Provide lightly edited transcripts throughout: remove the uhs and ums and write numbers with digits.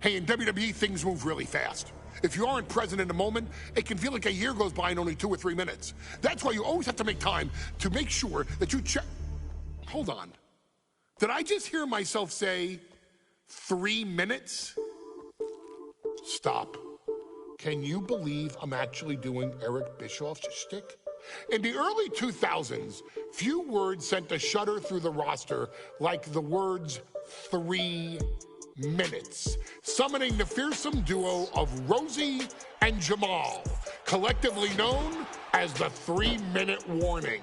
Hey, in WWE, things move really fast. If you aren't present in the moment, it can feel like a year goes by in only 2 or 3 minutes. That's why you always have to make time to make sure that you check. Hold on. Did I just hear myself say 3 minutes? Stop. Can you believe I'm actually doing Eric Bischoff's shtick? In the early 2000s, few words sent a shudder through the roster like the words 3 minutes, summoning the fearsome duo of Rosie and Jamal, collectively known as the 3-minute warning.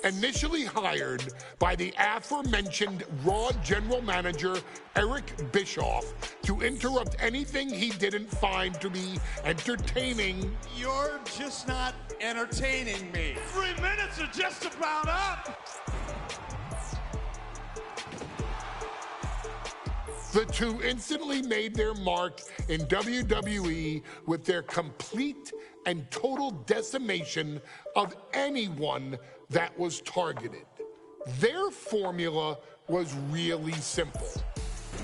Initially hired by the aforementioned Raw general manager Eric Bischoff to interrupt anything he didn't find to be entertaining. You're just not entertaining me. 3 minutes are just about up. The two instantly made their mark in WWE with their complete and total decimation of anyone that was targeted. Their formula was really simple.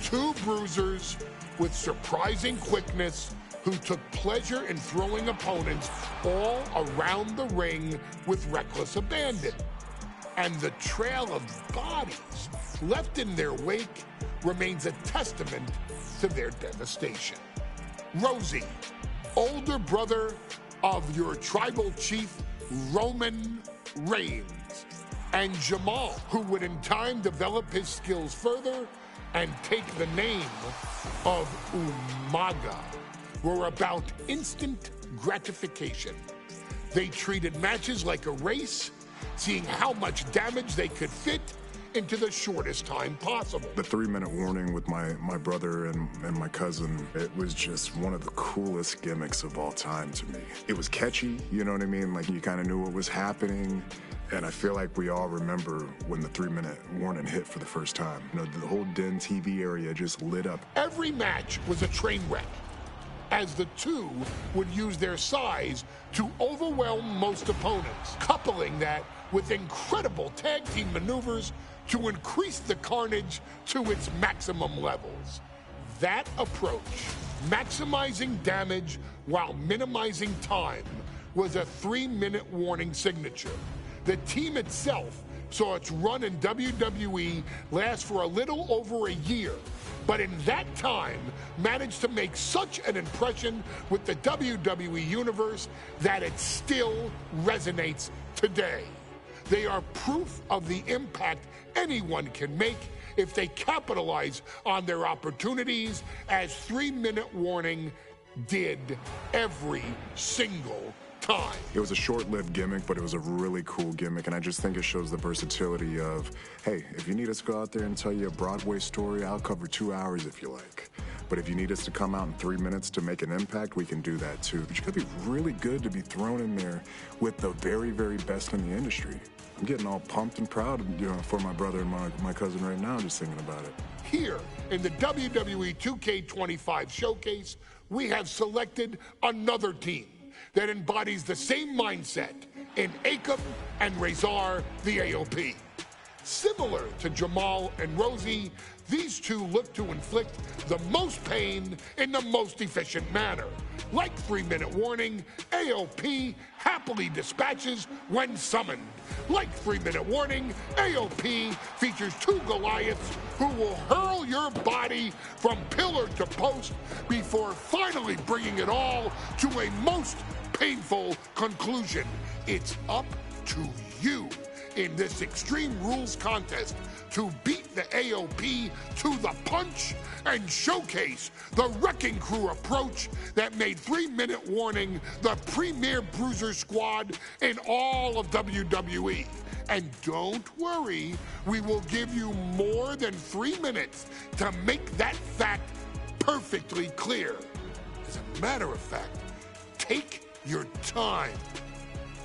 Two bruisers with surprising quickness who took pleasure in throwing opponents all around the ring with reckless abandon. And the trail of bodies left in their wake remains a testament to their devastation. Rosie, older brother of your tribal chief, Roman Reigns, and Jamal, who would in time develop his skills further and take the name of Umaga, were about instant gratification. They treated matches like a race, seeing how much damage they could fit into the shortest time possible. The 3-minute warning with my brother and my cousin, it was just one of the coolest gimmicks of all time to me. It was catchy, you know what I mean? Like, you kind of knew what was happening. And I feel like we all remember when the 3-minute warning hit for the first time. You know, the whole Den TV area just lit up. Every match was a train wreck, as the two would use their size to overwhelm most opponents, coupling that with incredible tag team maneuvers to increase the carnage to its maximum levels. That approach, maximizing damage while minimizing time, was a 3-minute warning signature. The team itself saw its run in WWE last for a little over a year, but in that time managed to make such an impression with the WWE Universe that it still resonates today. They are proof of the impact anyone can make if they capitalize on their opportunities, as 3-minute warning did every single time. It was a short-lived gimmick, but it was a really cool gimmick, and I just think it shows the versatility of, hey, if you need us to go out there and tell you a Broadway story, I'll cover 2 hours if you like. But if you need us to come out in 3 minutes to make an impact, we can do that too. But you gotta be really good to be thrown in there with the very, very best in the industry. I'm getting all pumped and proud, you know, for my brother and my cousin right now, just thinking about it. Here in the WWE 2K25 showcase, we have selected another team that embodies the same mindset in Akam and Razor the AOP. Similar to Jamal and Rosie, these two look to inflict the most pain in the most efficient manner. Like 3-minute warning, AOP happily dispatches when summoned. Like 3-minute warning, AOP features 2 Goliaths who will hurl your body from pillar to post before finally bringing it all to a most painful conclusion. It's up to you in this Extreme Rules contest to beat the AOP to the punch and showcase the Wrecking Crew approach that made 3-minute warning the premier bruiser squad in all of WWE. And don't worry, we will give you more than 3 minutes to make that fact perfectly clear. As a matter of fact, take your time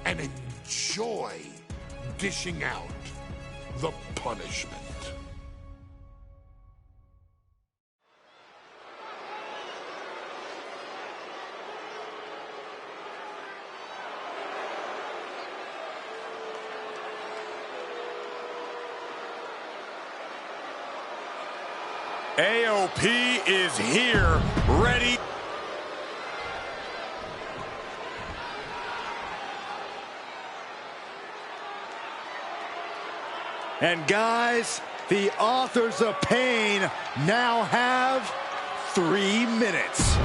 and enjoy dishing out the punishment. AOP is here, ready. And guys, the authors of pain now have 3 minutes.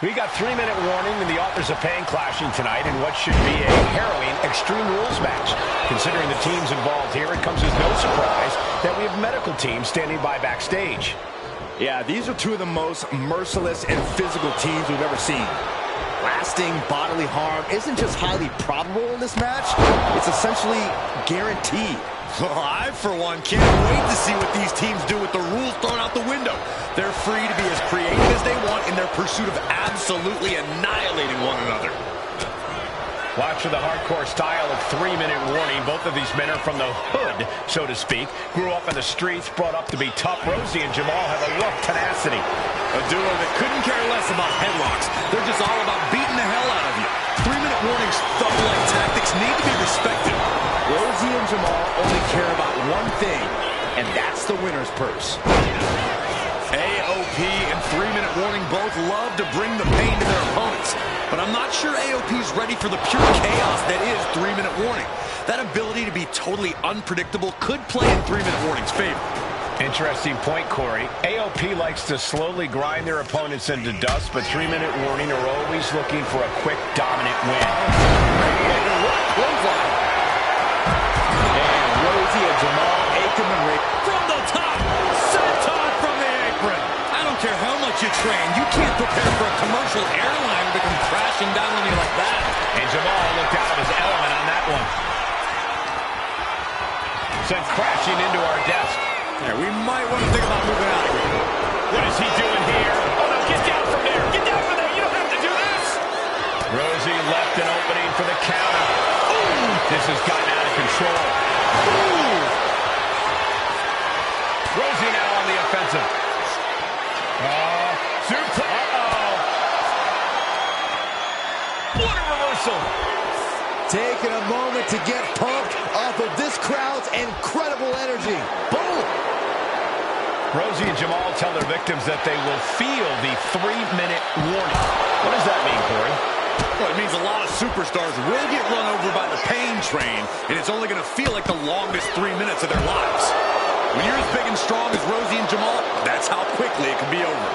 We got 3-minute warning and the authors of pain clashing tonight in what should be a harrowing Extreme Rules match. Considering the teams involved here, it comes as no surprise that we have medical teams standing by backstage. Yeah, these are two of the most merciless and physical teams we've ever seen. Lasting bodily harm isn't just highly probable in this match, it's essentially guaranteed. Well, I, for one, can't wait to see what these teams do with the rules thrown out the window. They're free to be as creative as they want in their pursuit of absolutely annihilating one another. Watch for the hardcore style of 3-minute warning. Both of these men are from the hood, so to speak. Grew up in the streets, brought up to be tough. Rosie and Jamal have a rough tenacity. A duo that couldn't care less about headlocks. They're just all about beating the hell out of you. 3-minute warnings, thug-like tactics need to be respected. Rosie and Jamal only care about one thing, and that's the winner's purse. AOP and 3-minute warning both love to bring the pain to their opponents. But I'm not sure AOP's ready for the pure chaos that is 3-minute warning. That ability to be totally unpredictable could play in 3-minute warning's favor. Interesting point, Corey. AOP likes to slowly grind their opponents into dust, but 3-minute warning are always looking for a quick, dominant win. And Rosie and Jamal From the top, senton from the apron. I don't care how much you train, you can't prepare for a commercial airliner to come crashing down on you like that. And Jamal looked out of his element on that one. Sent crashing into our desk. Yeah, we might want to think about moving out of here. What is he doing here? Oh, no, get down from there. Get down from there. You don't have to do this. Rosie left an opening for the counter. Ooh, this has gotten out of control. Ooh. Rosie now on the offensive. What a reversal. taking a moment to get pumped off of this crowd's incredible energy. Boom! Rosie and Jamal tell their victims that they will feel the 3-minute warning. What does that mean, Corey? Well, it means a lot of superstars will get run over by the pain train, and it's only going to feel like the longest 3 minutes of their lives. When you're as big and strong as Rosie and Jamal, that's how quickly it can be over.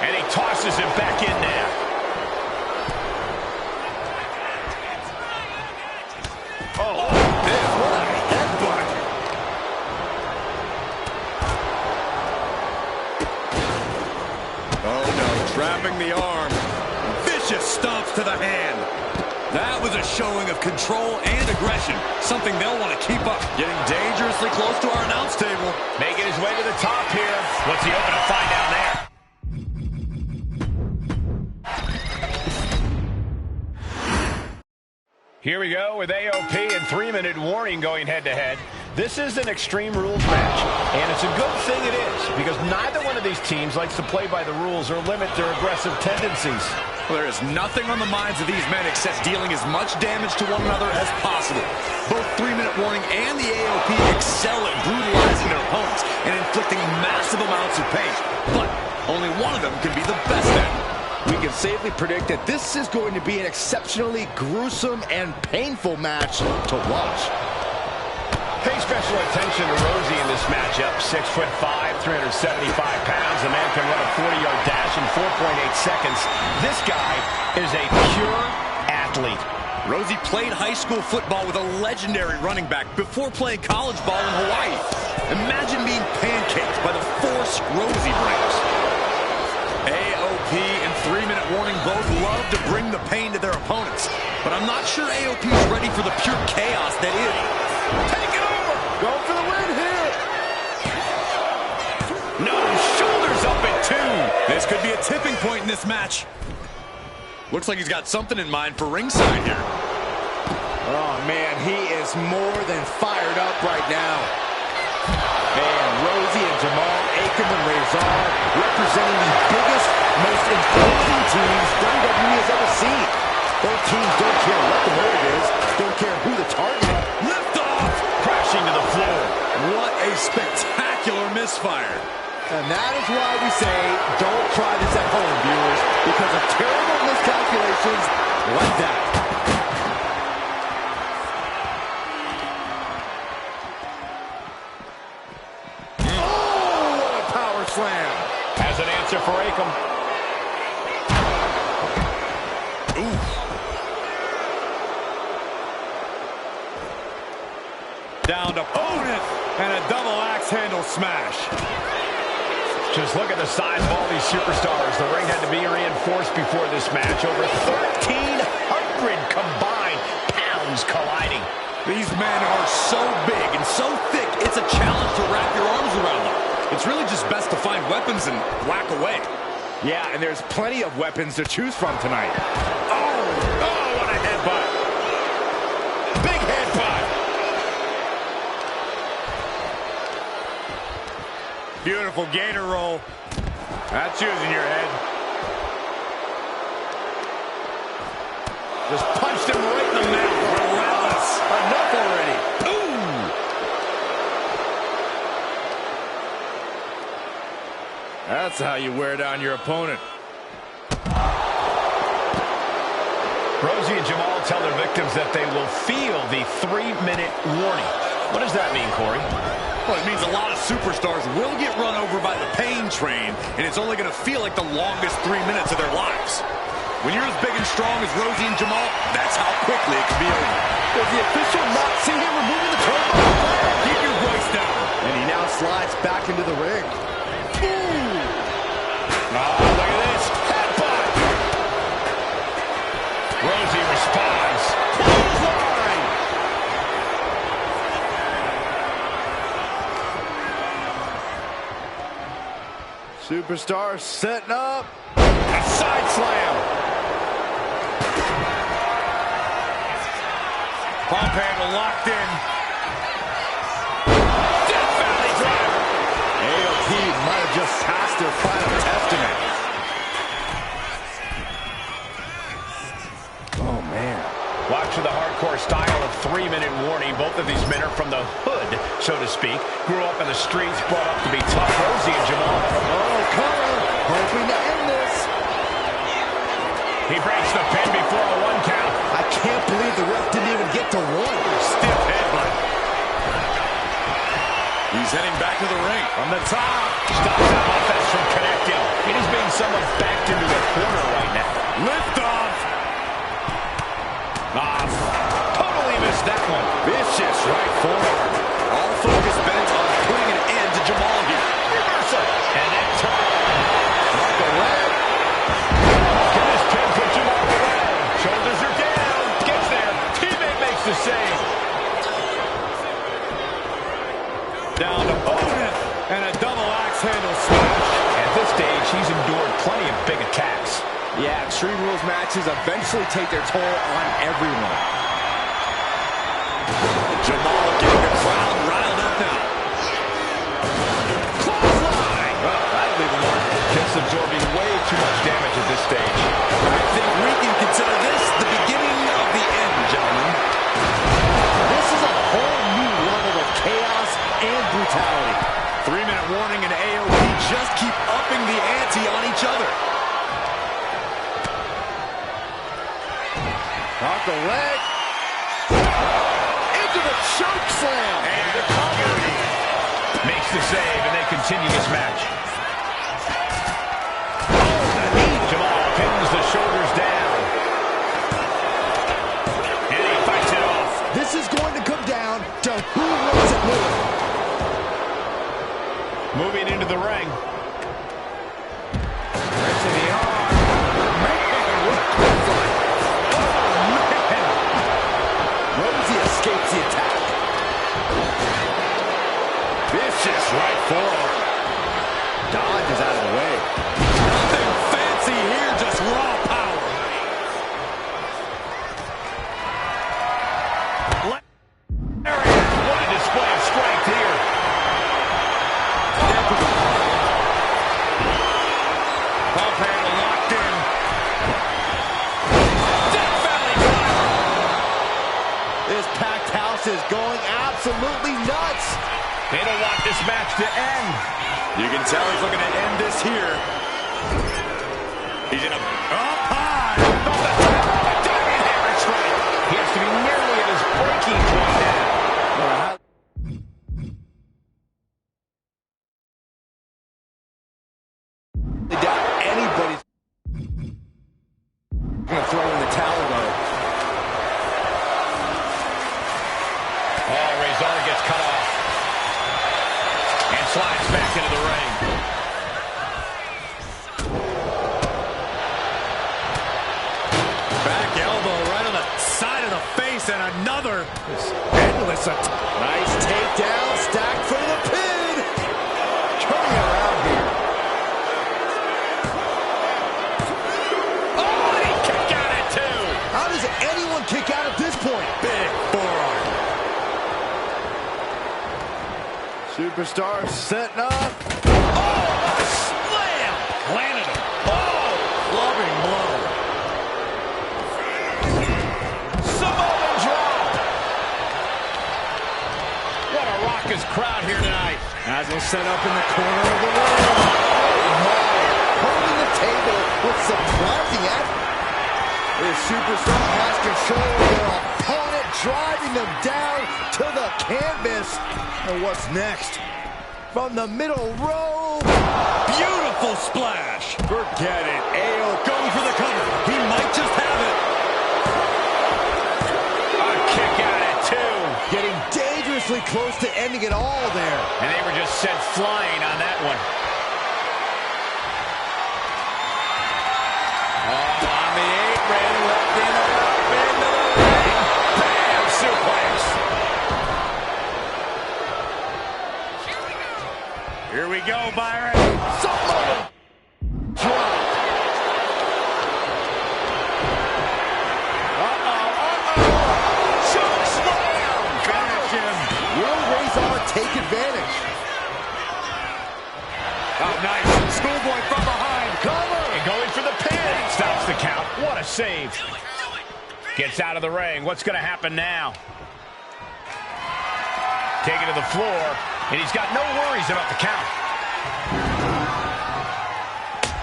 And he tosses it back in there. Oh, man, what a headbutt. Oh, no, trapping the arm. Vicious stomps to the hand. That was a showing of control and aggression, something they'll want to keep up. Getting dangerously close to our announce table. Making his way to the top here. What's he hoping to find down there? Here we go with AOP and 3-minute warning going head-to-head. This is an Extreme Rules match, and it's a good thing it is, because neither one of these teams likes to play by the rules or limit their aggressive tendencies. Well, there is nothing on the minds of these men except dealing as much damage to one another as possible. Both 3-minute warning and the AOP excel at brutalizing their opponents and inflicting massive amounts of pain. But only one of them can be the best at it. We can safely predict that this is going to be an exceptionally gruesome and painful match to watch. Pay special attention to Rosie in this matchup. 6'5", 375 pounds. The man can run a 40-yard dash in 4.8 seconds. This guy is a pure athlete. Rosie played high school football with a legendary running back before playing college ball in Hawaii. Imagine being pancaked by the force Rosie brings. AOP and 3-minute warning both love to bring the pain to their opponents. But I'm not sure AOP is ready for the pure chaos that is. Take it over! Go for the win here! No, shoulders up at 2. This could be a tipping point in this match. Looks like he's got something in mind for ringside here. Oh, man, he is more than fired up right now. And Rosie and Jamal Aikman and Razor, representing the biggest, most imposing teams WWE has ever seen. Both teams don't care what the motive is, don't care who the target. Lift off! Crashing to the floor. What a spectacular misfire. And that is why we say, don't try this at home, viewers, because of terrible miscalculations like that. Oh, what a power slam. Has an answer for Akam. Oof. Down to opponent and a double axe handle smash. Just look at the size of all these superstars. The ring had to be reinforced before this match. Over 1,300 combined pounds colliding. These men are so big and so thick, it's a challenge to wrap your arms around them. It's really just best to find weapons and whack away. Yeah, and there's plenty of weapons to choose from tonight. Oh, what a headbutt. Big headbutt. Beautiful gator roll. That's using your head. Just punched him right in the mouth. Relentless. Enough already. Ooh. That's how you wear down your opponent. Rosie and Jamal tell their victims that they will feel the 3-minute warning. What does that mean, Corey? Well, it means a lot of superstars will get run over by the pain train, and it's only going to feel like the longest 3 minutes of their lives. When you're as big and strong as Rosie and Jamal, that's how quickly it can be over. Does the official not see him removing the turnbuckle? Keep your voice down. And he now slides back into the ring. Oh, look at this. Headbutt. Rosie responds. Clothesline. Superstar setting up. A side slam. Pump handle locked in. Death Valley driver. AOP might have just passed their final testament. Oh, man. Watch for the hardcore style of 3-minute warning. Both of these men are from the hood, so to speak. Grew up in the streets, brought up to be tough. Rosie and Jamal. Oh, cover. Hoping to end this. He breaks the pin before a 1 count. I can't believe the ref didn't even get to 1. Stiff headbutt. He's heading back to the ring. From the top. Stops that offense from connecting. It is being somewhat backed into a corner right now. Lift off. Totally missed that one. Vicious right forward. All focus bent on putting an end to Jamal here. Reversal. And then turn. Off the leg. Can this pin put Jamal away? Shoulders are down. Gets there. Teammate makes the save. Down to opponent and a double axe handle smash. At this stage, he's endured plenty of big attacks. Yeah, Extreme Rules matches eventually take their toll on everyone. Jamal getting the crowd riled up now. Clothesline. Well, that'll leave him on. Just absorbing way too much damage at this stage. I think we can consider this the beginning of the end, gentlemen. This is a whole new level of chaos and brutality. 3-minute warning and AOP just keep upping the ante on each other. Off the leg. Into the choke slam. And the cover. Makes the save, and they continue this match. Jamal pins the shoulders down. And he fights it off. This is going to come down to who wants it more. Moving into the ring. Right to the arm. Man, what a clothesline. Rosie escapes the attack. Vicious right forward. boss is going absolutely nuts. They don't want this match to end. You can tell he's looking to end this here. He's in a... Up high! Diving hammer strike. He has to be nearly at his breaking point now. I doubt anybody's going to throw in the towel, though. Oh, Razor gets cut off. And slides back into the ring. Back elbow right on the side of the face, and another endless attack. Nice takedown, stacked for the pin. Turning it around here. Oh, and he kicked out at two. How does anyone kick out at this point? Big forearm. Superstar setting up. Oh, slam. Landed him. Oh, Loving blow. Samoan drop. What a raucous crowd here tonight. As he'll set up in the corner of the ring. Oh, my. Holding the table with surprising effort. This superstar has control of their opponent, driving them down to the canvas. And what's next? From the middle row. Beautiful splash. Forget it. AO going for the cover. He might just have it. A kick out at two. Getting dangerously close to ending it all there. And they were just sent flying on that one. Oh, on the apron, lifting it up into the ring. Bam, suplex. Here we go, Byron. Samoan drop. Choke slam. Finish him. Will Razor take advantage? Oh, nice. Schoolboy from behind. Cover. And going for the pin. Stops the count. What a save. Gets out of the ring. What's going to happen now? Taken to the floor, and he's got no worries about the count.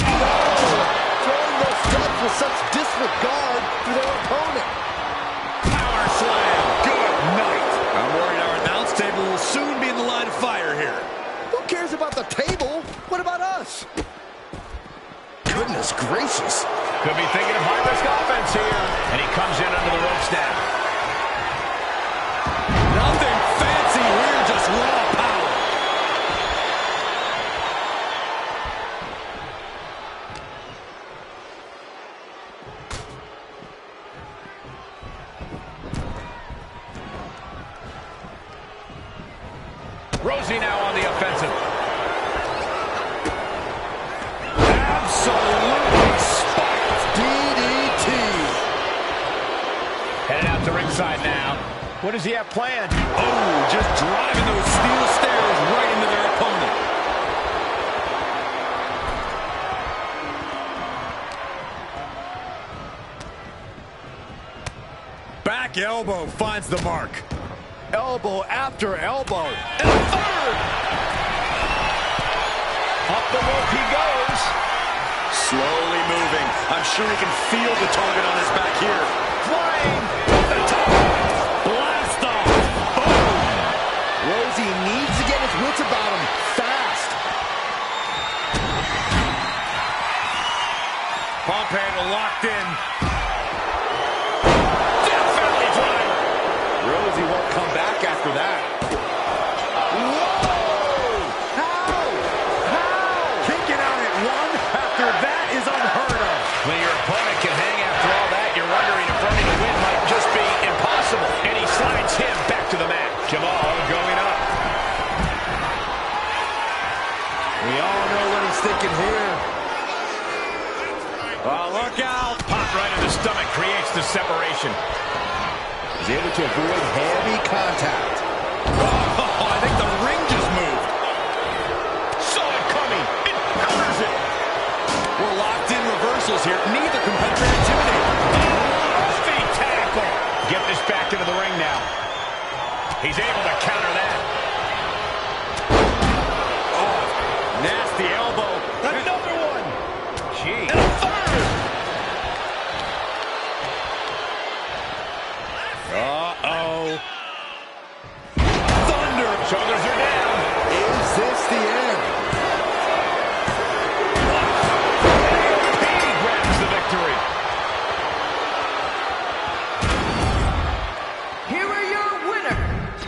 Throwing those steps with such disregard to their opponent. Power slam. Good night. I'm worried our announce table will soon be in the line of fire here. Who cares about the table? What about us? Goodness gracious. Could be thinking of high-risk offense here. And he comes in under the ropes now. Nothing fancy here, just raw power. Rosie now on the offensive. Absolutely spiked. DDT. Headed out to ringside now. What does he have planned? Oh, just driving those steel stairs right into their opponent. Back elbow finds the mark. Elbow after elbow. And a third. Up the rope he goes. Slowly moving. I'm sure he can feel the target on his back here. Flying off the top. Blast off. Boom. Rosie needs to get his wits about him fast. Pump handle locked in. Death Valley driver. Rosie won't come back after that. Whoa! How? Kicking out at one after that is unheard of. When your opponent can hang after all that, you're wondering if running a win might just be impossible. And he slides him back to the mat. Jamal going up. We all know what he's thinking here. Oh, look out. Pop right in the stomach creates the separation. He's able to avoid heavy contact. Oh, I think the ring just moved. Saw it coming. It covers it. We're locked in reversals here. Neither competitor intimidated. Feet tackle. Get this back into the ring now. He's able to counter that. Oh, nasty elbow. Another one. Gee. And a third. Uh-oh. Thunder. Shoulders are down. Is this the end? He grabs the victory. Here are your winners.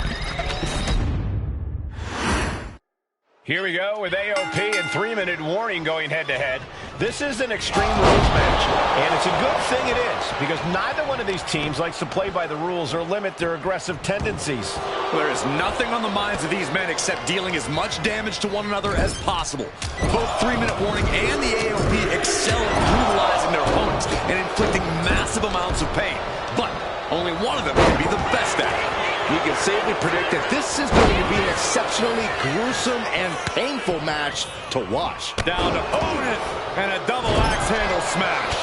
Here we go with AOP and 3-minute warning going head-to-head. This is an Extreme Rules match, and it's a good thing it is, because neither one of these teams likes to play by the rules or limit their aggressive tendencies. There is nothing on the minds of these men except dealing as much damage to one another as possible. Both 3-minute warning and the AOP excel at brutalizing their opponents and inflicting massive amounts of pain. But only one of them can be the best at it. We can safely predict that this is going to be an exceptionally gruesome and painful match to watch. Down to opponent and a double axe handle smash.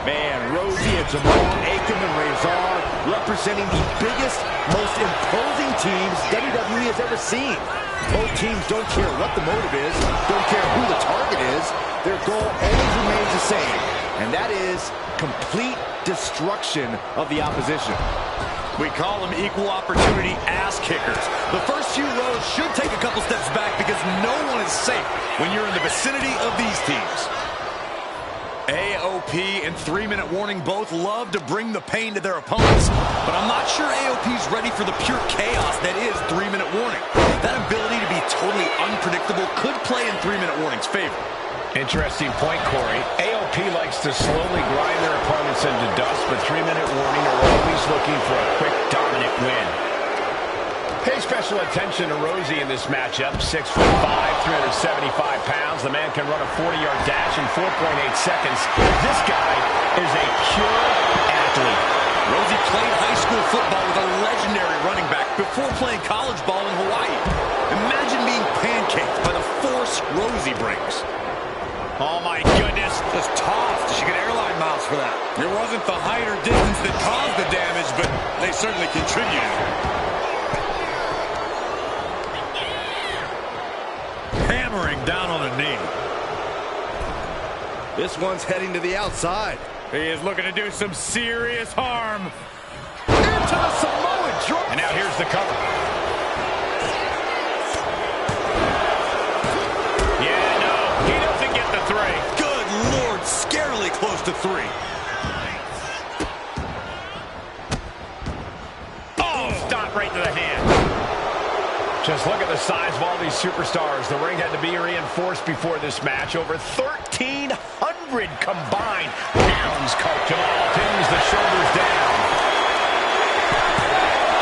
Man, Rosie and Jamal, Akam and Razor representing the biggest, most imposing teams WWE has ever seen. Both teams don't care what the motive is, don't care who the target is. Their goal always remains the same, and that is complete destruction of the opposition. We call them equal opportunity ass kickers. The first few rows should take a couple steps back because no one is safe when you're in the vicinity of these teams. AOP and 3-minute warning both love to bring the pain to their opponents, but I'm not sure AOP's ready for the pure chaos that is 3-minute warning. That ability to be totally unpredictable could play in 3-minute warning's favor. Interesting point, Corey. AOP likes to slowly grind their opponents into dust, but 3-minute warning are always looking for a quick, dominant win. Pay special attention to Rosie in this matchup. 6'5", 375 pounds. The man can run a 40-yard dash in 4.8 seconds. This guy is a pure athlete. Rosie played high school football with a legendary running back before playing college ball in Hawaii. Imagine being pancaked by the force Rosie brings. Oh, my goodness. Just tossed. She get airline miles for that. It wasn't the height or distance that caused the damage, but they certainly contributed. Hammering down on the knee. This one's heading to the outside. He is looking to do some serious harm. Into the Samoan drop. And now here's the cover. Good Lord, scarily close to 3. Oh, stop right to the hand. Just look at the size of all these superstars. The ring had to be reinforced before this match. Over 1,300 combined pounds. Jamal pins the shoulders down.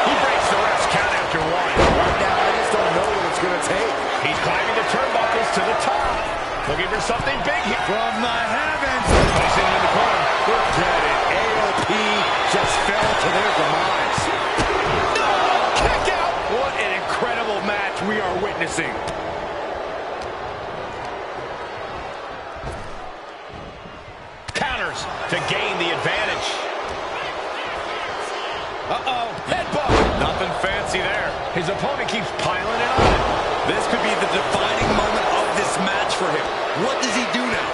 He breaks the ref's count after 1. Right now, I just don't know what it's going to take. He's climbing the turnbuckles to the top. Looking for something big here. From the heavens. Placing him in the corner. Look at it. AOP just fell to their demise. No! Kick out! What an incredible match we are witnessing. Counters to gain the advantage. Uh-oh. Headbutt. Nothing fancy there. His opponent keeps piling it on. This could be the defining moment of this match for him. What does he do now?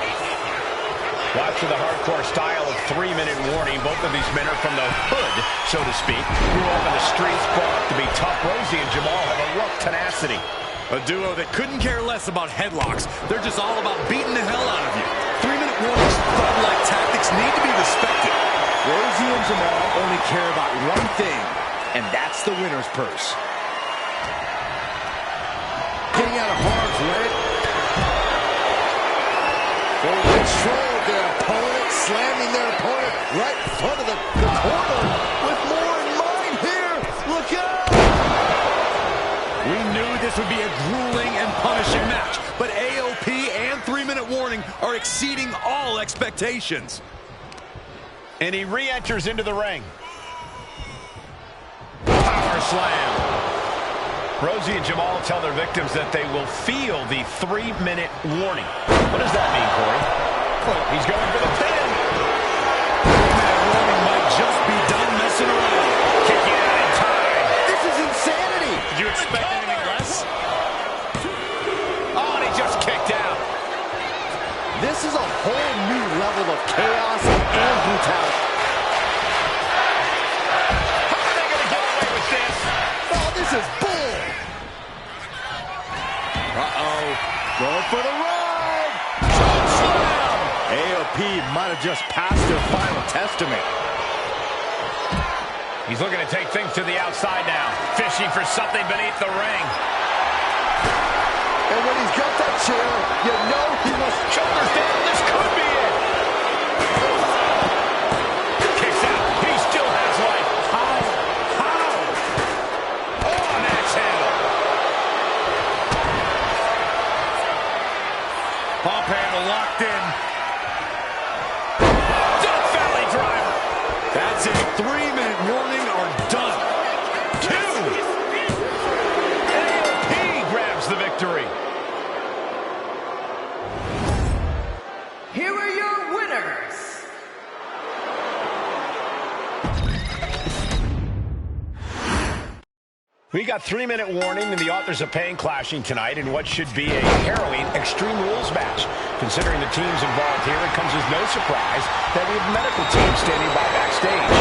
Watch for the hardcore style of 3-minute warning. Both of these men are from the hood, so to speak. Grew up in the streets, brought up to be tough. Rosie and Jamal have a rough tenacity. A duo that couldn't care less about headlocks. They're just all about beating the hell out of you. 3-minute warnings, thug-like tactics need to be respected. Rosie and Jamal only care about one thing, and that's the winner's purse. Getting out of harm's way. They control their opponent, slamming their opponent right in front of the corner with more in mind here. Look out! We knew this would be a grueling and punishing match, but AOP and 3-minute warning are exceeding all expectations. And he re-enters into the ring. Power slam. Rosie and Jamal tell their victims that they will feel the 3-minute warning. What does that mean, Corey? Well, he's going for the pin. 3-minute warning might just be done messing around. Kicking out in time. might have just passed their final testament. He's looking to take things to the outside now, fishing for something beneath the ring. And when he's got that chair, you know he must shoulders down. This could be it. Kicks out. He still has life. How? Oh, an axe handle. Pump handle locked in. Death Valley driver. That's it. 3-minute warning or done. 2. AOP grabs the victory. Here are your winners. We got 3-minute warning and the authors of pain clashing tonight in what should be a harrowing Extreme Rules match. Considering the teams involved here, it comes as no surprise that we have medical teams standing by backstage.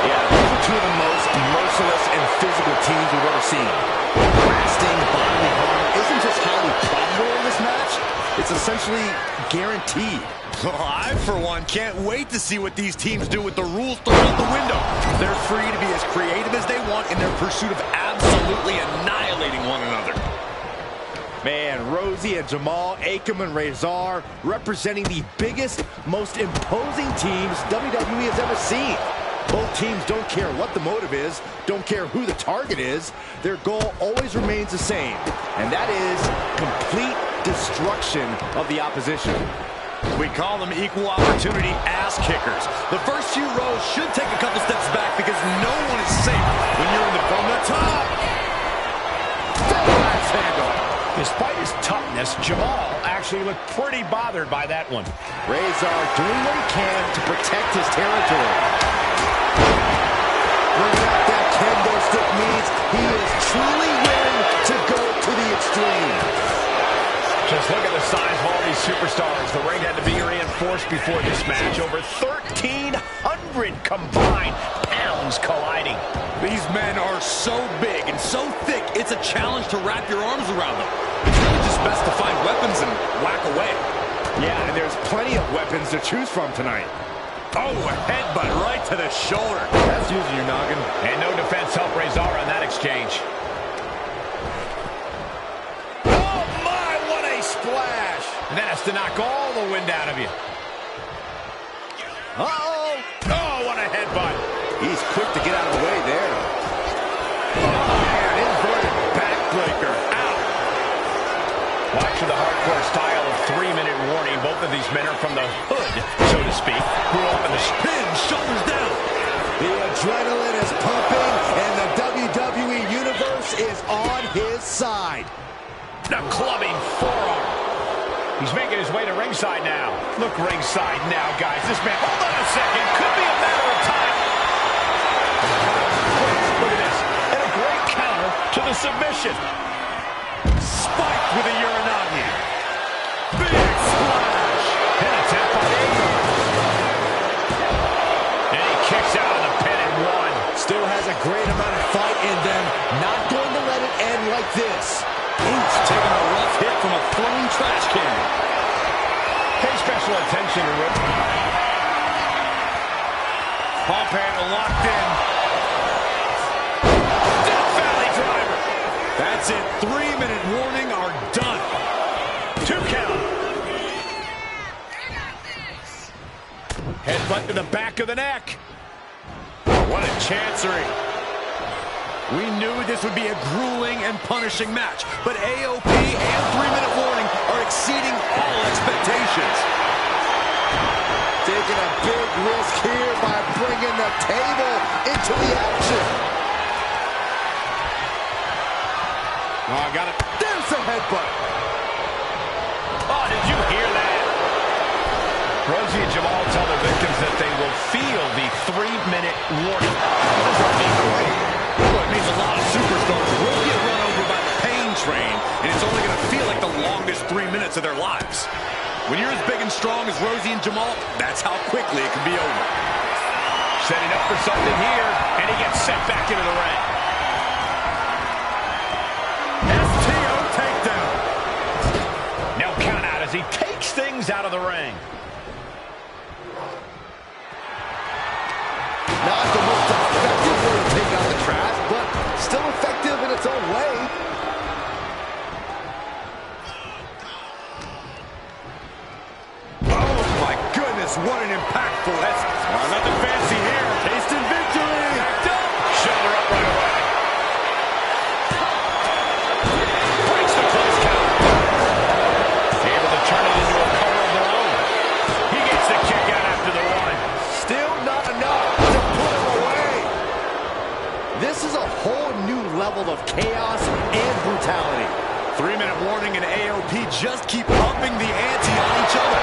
Yeah, those are two of the most merciless and physical teams we've ever seen. Lasting bodily harm isn't just highly probable in this match, it's essentially guaranteed. I, for one, can't wait to see what these teams do with the rules thrown out the window. They're free to be as creative as they want in their pursuit of absolutely annihilating one another. Man, Rosie and Jamal, Akam and Razor, representing the biggest, most imposing teams WWE has ever seen. Both teams don't care what the motive is, don't care who the target is. Their goal always remains the same, and that is complete destruction of the opposition. We call them equal opportunity ass kickers. The first few rows should take a couple steps back because no one is safe when you're in from the top. Axe handle. Despite his toughness, Jamal actually looked pretty bothered by that one. Razor doing what he can to protect his territory. Bringing out that kendo stick means he is truly willing to go to the extreme. Just look at the size of all these superstars. The ring had to be reinforced before this match. Over 1,300 combined pounds colliding. These men are so big and so thick, it's a challenge to wrap your arms around them. It's really just best to find weapons and whack away. Yeah, and there's plenty of weapons to choose from tonight. Oh, a headbutt right to the shoulder. That's using your noggin. And no defense helped Razor on that exchange. Splash! And that has to knock all the wind out of you. Uh-oh! Oh, what a headbutt. He's quick to get out of the way there. Oh, man, inverted backbreaker. Ow! Watching the hardcore style of 3-minute warning. Both of these men are from the hood, so to speak. Grew up in the Spin, shoulders down. The adrenaline is pumping, and the WWE Universe is on his side. A clubbing forearm. He's making his way to ringside now. Look ringside now, guys. This man, hold on a second. Could be a matter of time. Look at this. And a great counter to the submission. Spiked with a Uranagi. Big splash. And a tap by Akam. And he kicks out of the pin at 1. Still has a great amount of fight in them. Not going to let it end like this. Oops, taking a rough hit from a thrown trash can. Pay special attention to Rip. Pump handle locked in. Death Valley driver. That's it. 3-minute warning are done. 2 count. Headbutt to the back of the neck. What a chancery. We knew this would be a grueling and punishing match, but AOP and 3-minute warning are exceeding all expectations. Taking a big risk here by bringing the table into the action. Oh, I got it. There's the headbutt. Oh, did you hear that? Rosie and Jamal tell their victims that they will feel the 3-minute warning. What does that mean, Corey? Well, it means a lot of superstars will get run over by the pain train, and it's only going to feel like the longest 3 minutes of their lives. When you're as big and strong as Rosie and Jamal, that's how quickly it can be over. Setting up for something here, and he gets sent back into the ring. STO takedown. No count out as he takes things out of the ring. Not the most effective way to take out the trash, but still effective in its own way. Oh my goodness, what an impactful. That's nothing fancy here. Tasting victory. Backed up. Shoulder up right away. Breaks the close count. Able to turn it into a cover of their own. He gets the kick out after the one. Still not enough to put him away. This is a whole new level of chaos and brutality. 3-minute warning, and AOP just keep upping the ante on each other.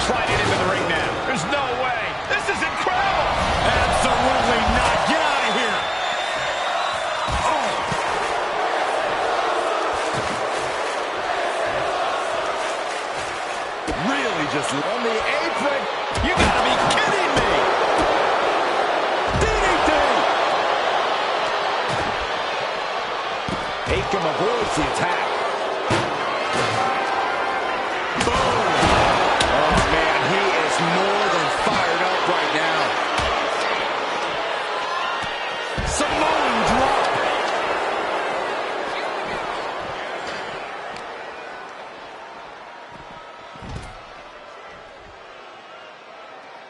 Sliding into the ring now. There's no way. This is incredible. Absolutely not. Get out of here. Oh. Really just On the apron. You gotta be kidding me. DDT. Akam avoids the attack. Boom. Oh, man, he is more than fired up right now. Samoan drop.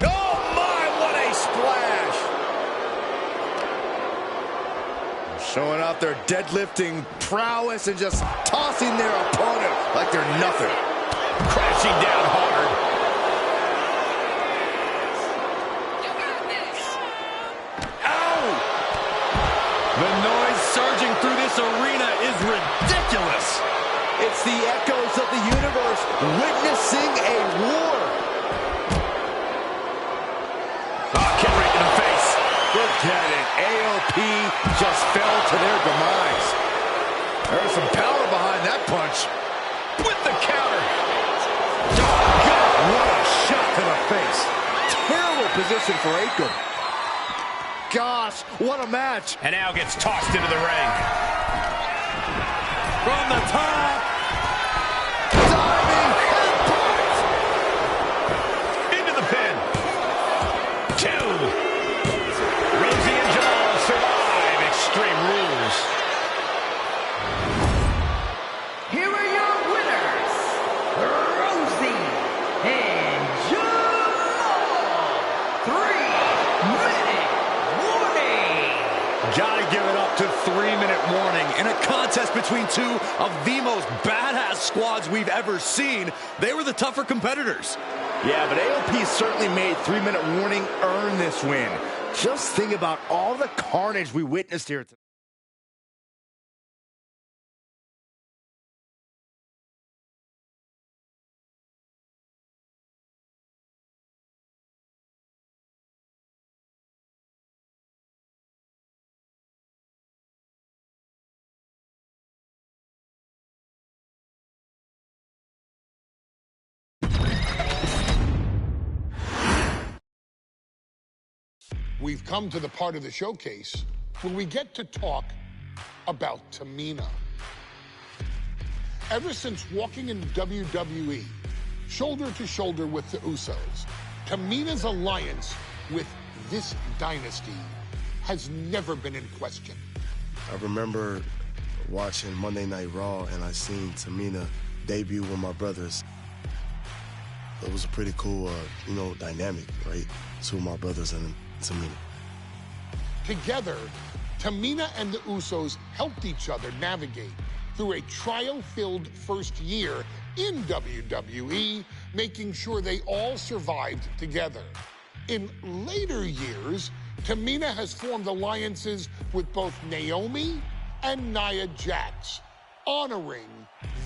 Oh, my, what a splash. Showing off their deadlifting prowess and just tossing their opponent like they're nothing. Crashing down hard. Ow! The noise surging through this arena is ridiculous. It's the echoes of the universe witnessing a war. Oh, kick right in the face. Look at it. AOP just fell to their demise. There's some power behind that punch. With the counter. Oh, God, what a shot to the face. Terrible position for Akam. Gosh, what a match. And now gets tossed into the ring. From the top. Diving headbutt. Into the pin. 2. Rosie and Jamal survive Extreme Rules. Here are your winners, Rosie and Jamal. 3-minute warning. Gotta give it up to 3-minute warning. In a contest between two of the most badass squads we've ever seen, they were the tougher competitors. Yeah, but AOP certainly made 3-minute warning earn this win. Just think about all the carnage we witnessed here today. We've come to the part of the showcase where we get to talk about Tamina. Ever since walking in WWE, shoulder to shoulder with the Usos, Tamina's alliance with this dynasty has never been in question. I remember watching Monday Night Raw, and I seen Tamina debut with my brothers. It was a pretty cool, dynamic, right? Two of my brothers and Tamina. Together, Tamina and the Usos helped each other navigate through a trial-filled first year in WWE, making sure they all survived together. In later years, Tamina has formed alliances with both Naomi and Nia Jax, honoring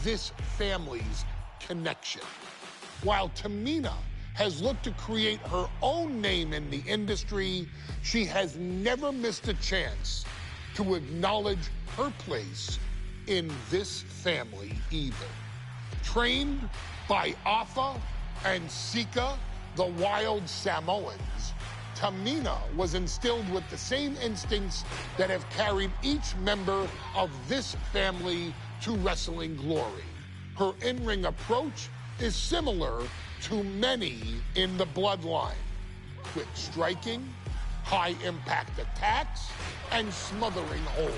this family's connection. While Tamina has looked to create her own name in the industry, she has never missed a chance to acknowledge her place in this family either. Trained by Afa and Sika, the wild Samoans, Tamina was instilled with the same instincts that have carried each member of this family to wrestling glory. Her in-ring approach is similar to many in the bloodline. Quick striking, high-impact attacks, and smothering holds.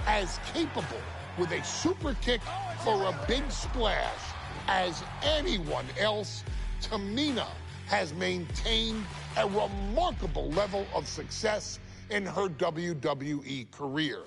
As capable with a super kick or a big splash as anyone else, Tamina has maintained a remarkable level of success in her WWE career.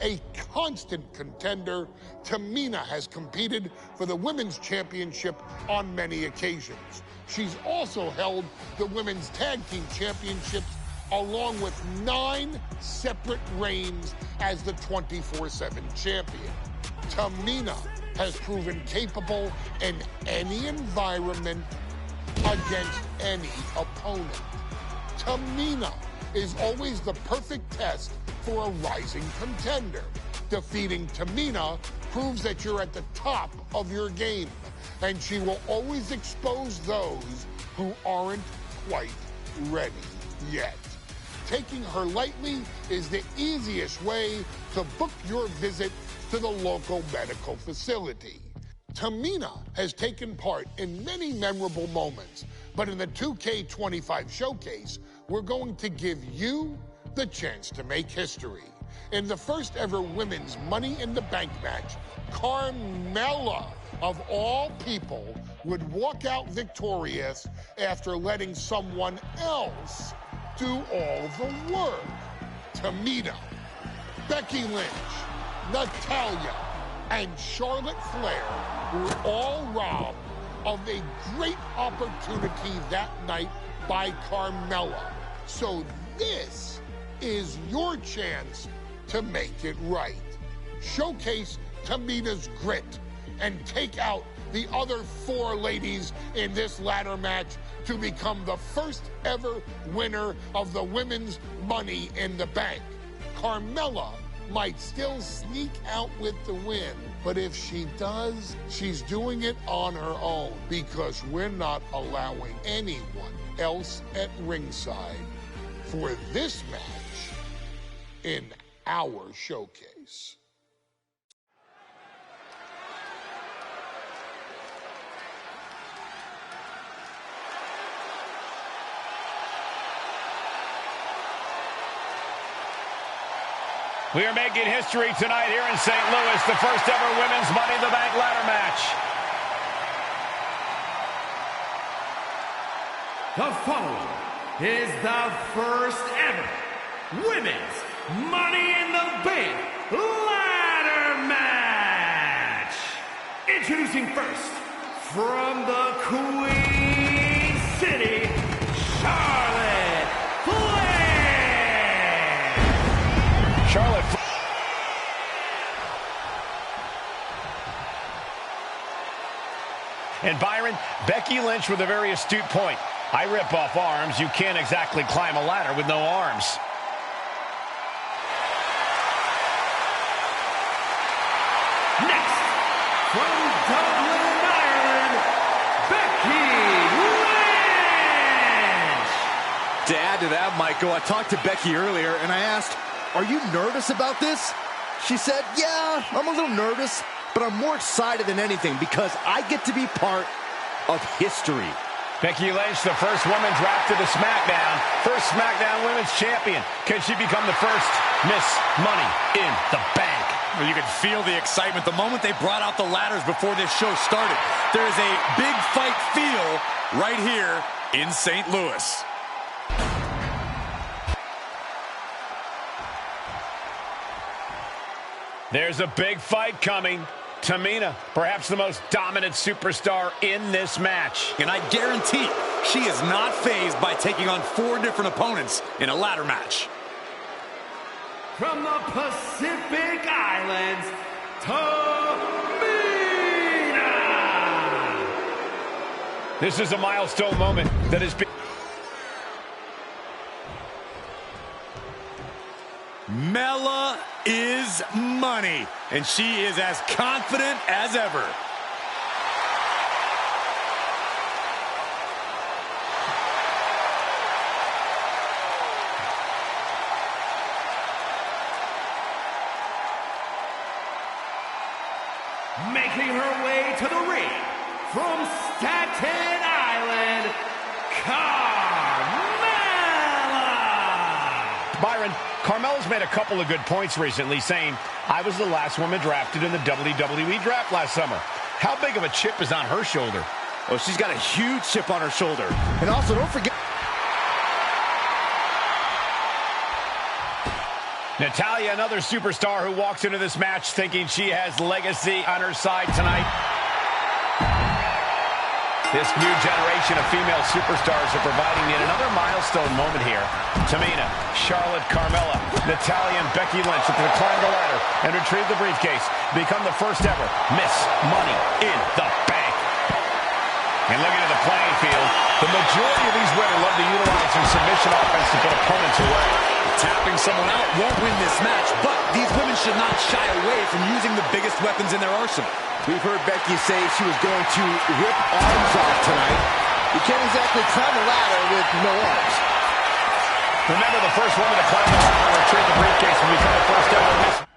A constant contender, Tamina has competed for the Women's Championship on many occasions. She's also held the Women's Tag Team Championships along with 9 separate reigns as the 24/7 champion. Tamina has proven capable in any environment against any opponent. Tamina is always the perfect test for a rising contender. Defeating Tamina proves that you're at the top of your game, and she will always expose those who aren't quite ready yet. Taking her lightly is the easiest way to book your visit to the local medical facility. Tamina has taken part in many memorable moments, but in the 2K25 showcase, we're going to give you the chance to make history. In the first ever women's Money in the Bank match, Carmella, of all people, would walk out victorious after letting someone else do all the work. Tamina, Becky Lynch, Natalya, and Charlotte Flair were all robbed of a great opportunity that night by Carmella. So this is your chance to make it right. Showcase Tamina's grit and take out the other 4 ladies in this ladder match to become the first ever winner of the Women's Money in the Bank. Carmella might still sneak out with the win, but if she does, she's doing it on her own because we're not allowing anyone else at ringside for this match in our showcase. We are making history tonight here in St. Louis, the first ever Women's Money in the Bank ladder match. The following is the first ever Women's Money in the Bank ladder match. Introducing first, from the Queen City, Charlotte Flair. Charlotte. And Byron, Becky Lynch with a very astute point. I rip off arms. You can't exactly climb a ladder with no arms. Next, from Dublin, Ireland, Becky Lynch. To add to that, Michael, I talked to Becky earlier and I asked, "Are you nervous about this?" She said, "Yeah, I'm a little nervous, but I'm more excited than anything because I get to be part of history." Becky Lynch, the first woman drafted to SmackDown, first SmackDown Women's Champion. Can she become the first Miss Money in the Bank? Well, you could feel the excitement the moment they brought out the ladders before this show started. There is a big fight feel right here in St. Louis. There's a big fight coming. Tamina, perhaps the most dominant superstar in this match. And I guarantee she is not fazed by taking on 4 different opponents in a ladder match. From the Pacific Islands, Tamina. This is a milestone moment that has been... Mella is money, and she is as confident as ever. Making her way to the ring from Staten Byron, Carmella's made a couple of good points recently, saying, I was the last woman drafted in the WWE draft last summer. How big of a chip is on her shoulder? Oh, she's got a huge chip on her shoulder. And also, don't forget... Natalya, another superstar who walks into this match thinking she has legacy on her side tonight. This new generation of female superstars are providing yet another milestone moment here. Tamina, Charlotte, Carmella, Natalya, and Becky Lynch to climb the ladder and retrieve the briefcase. Become the first ever Miss Money in the Bank. And looking at the playing field, the majority of these women love to utilize their submission offense to put opponents away. Tapping someone out won't win this match, but these women should not shy away from using the biggest weapons in their arsenal. We've heard Becky say she was going to rip arms off tonight. You can't exactly climb a ladder with no arms. Remember, the first woman to climb the ladder and retrieve the briefcase will become the first ever Miss.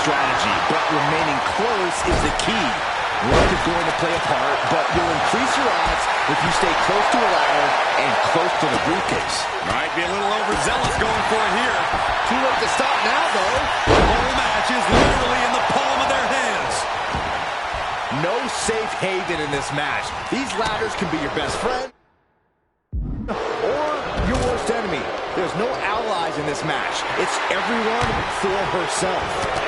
Strategy, but remaining close is the key. Luck is going to play a part, but you'll increase your odds if you stay close to a ladder and close to the briefcase. Might be a little overzealous going for it here. Too late to stop now, though. The whole match is literally in the palm of their hands. No safe haven in this match. These ladders can be your best friend or your worst enemy. There's no allies in this match. It's everyone for herself.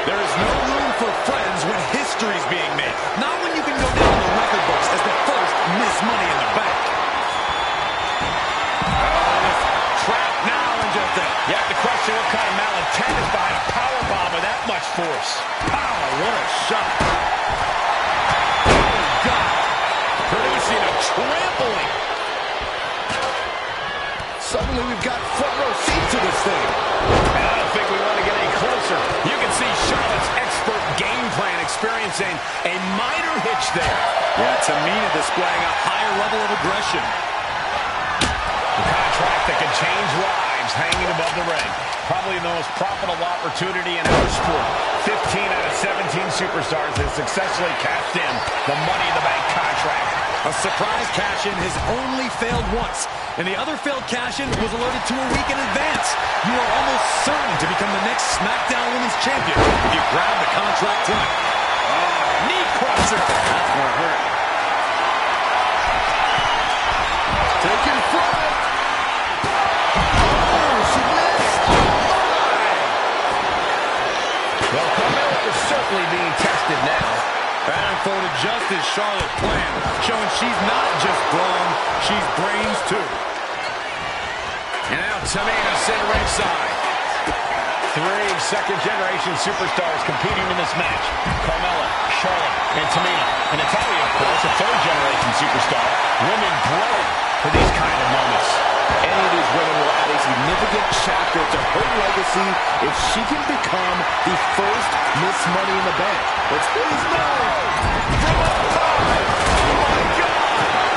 There is no room for friends when history's being made. Not when you can go down the record books as the first Miss Money in the Bank. Trapped now and just you have to question what kind of malintent is behind a powerbomb with that much force. Pow, what a shot. Oh, God. Producing a trampling. Suddenly we've got front row seat to this thing. And I don't think we want to get any closer. You can see Charlotte's expert game plan experiencing a minor hitch there. Yeah, Tamina displaying a higher level of aggression. The contract that can change lives hanging above the ring. Probably the most profitable opportunity in our sport. 15 out of 17 superstars have successfully cashed in the Money in the Bank contract. A surprise cash-in has only failed once, and the other failed cash-in was alerted to a week in advance. You are almost certain to become the next SmackDown Women's Champion if you grab the contract tonight. Knee crusher. That's gonna hurt. Taking flight. Oh, she missed. Well, Carmella is certainly being tested now. That unfolded just as Charlotte planned, showing she's not just brawn, she's brains too. And now Tamina sitting ringside. 3 second-generation superstars competing in this match. Carmella, Charlotte, and Tamina. And Natalya, of course, a 3rd-generation superstar. Women bred for these kind of moments. Any of these women will add a significant chapter to her legacy if she can become the first Miss Money in the Bank. Let's please know. From up high! Oh my God!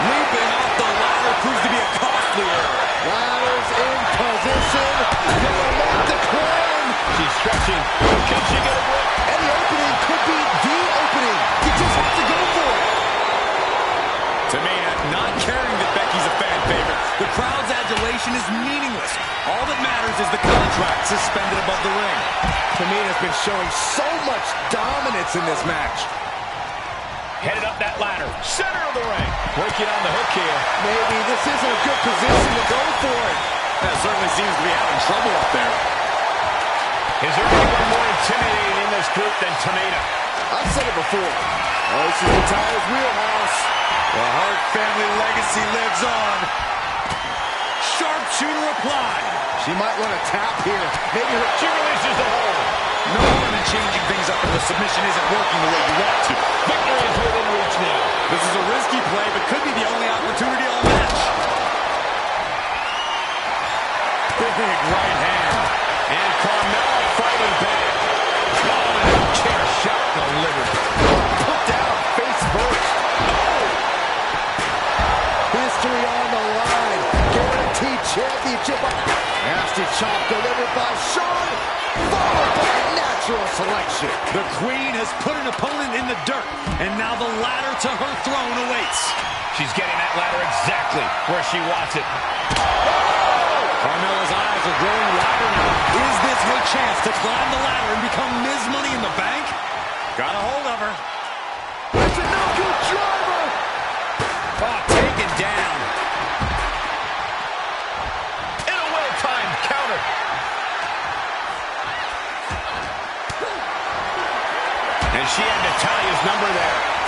Leaping off the ladder proves to be a costly error. Ladders in position. Gonna make the climb. She's stretching. Can she get a break? Any opening could be the opening. You just have to go for it. Tamina not caring that Becky's a fan favorite. The crowd's adulation is meaningless. All that matters is the contract suspended above the ring. Tamina's been showing so much dominance in this match. Headed up that ladder. Center of the ring. Working on the hook here. Maybe this isn't a good position to go for it. That certainly seems to be having trouble up there. Is there anyone more intimidating in this group than Tamina? I've said it before. Oh, this is Natalya's wheelhouse. The Hart family legacy lives on. Sharpshooter applied. She might want to tap here. Maybe her... She releases the hold. No one in changing things up if the submission isn't working the way you want to. Victory is within reach now. This is a risky play, but could be the only opportunity all match. Big right hand. And Carmella fighting back. Oh, and a chair shot delivered. Put down face first. Oh! History on the line. Guaranteed championship. Nasty chop delivered by Sean, followed by natural selection. The Queen has put an opponent in the dirt, and now the ladder to her throne awaits. She's getting that ladder exactly where she wants it. Carmella's eyes are growing wider now. Is this her chance to climb the ladder and become Ms. Money in the Bank? Got a hold of her. It's a no-good driver. Oh, taken down. In a well-timed counter. And she had Natalya's number there.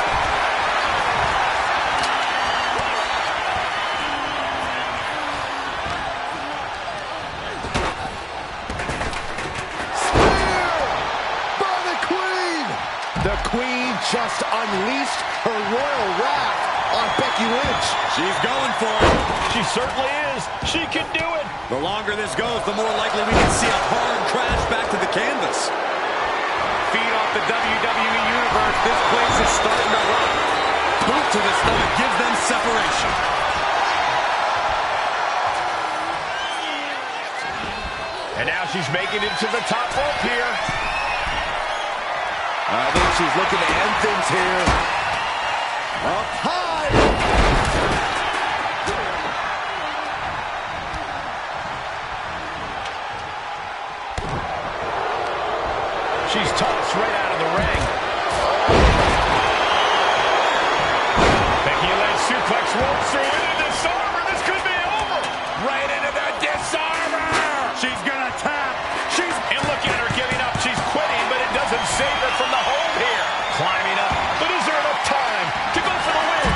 The Queen just unleashed her royal wrath on Becky Lynch. She's going for it. She certainly is. She can do it. The longer this goes, the more likely we can see a hard crash back to the canvas. Feed off the WWE Universe. This place is starting to rock. Boot to the stomach gives them separation. And now she's making it to the top rope here. I think she's looking to end things here. Up high. She's tossed right out of the ring. Becky Lynch suplex rolls through into the disarmer. This could be over. Right into the disarmer. She's gonna tap. And look at her giving up. She's quitting, but it doesn't save her from the hold here. Climbing up. But is there enough time to go for the win?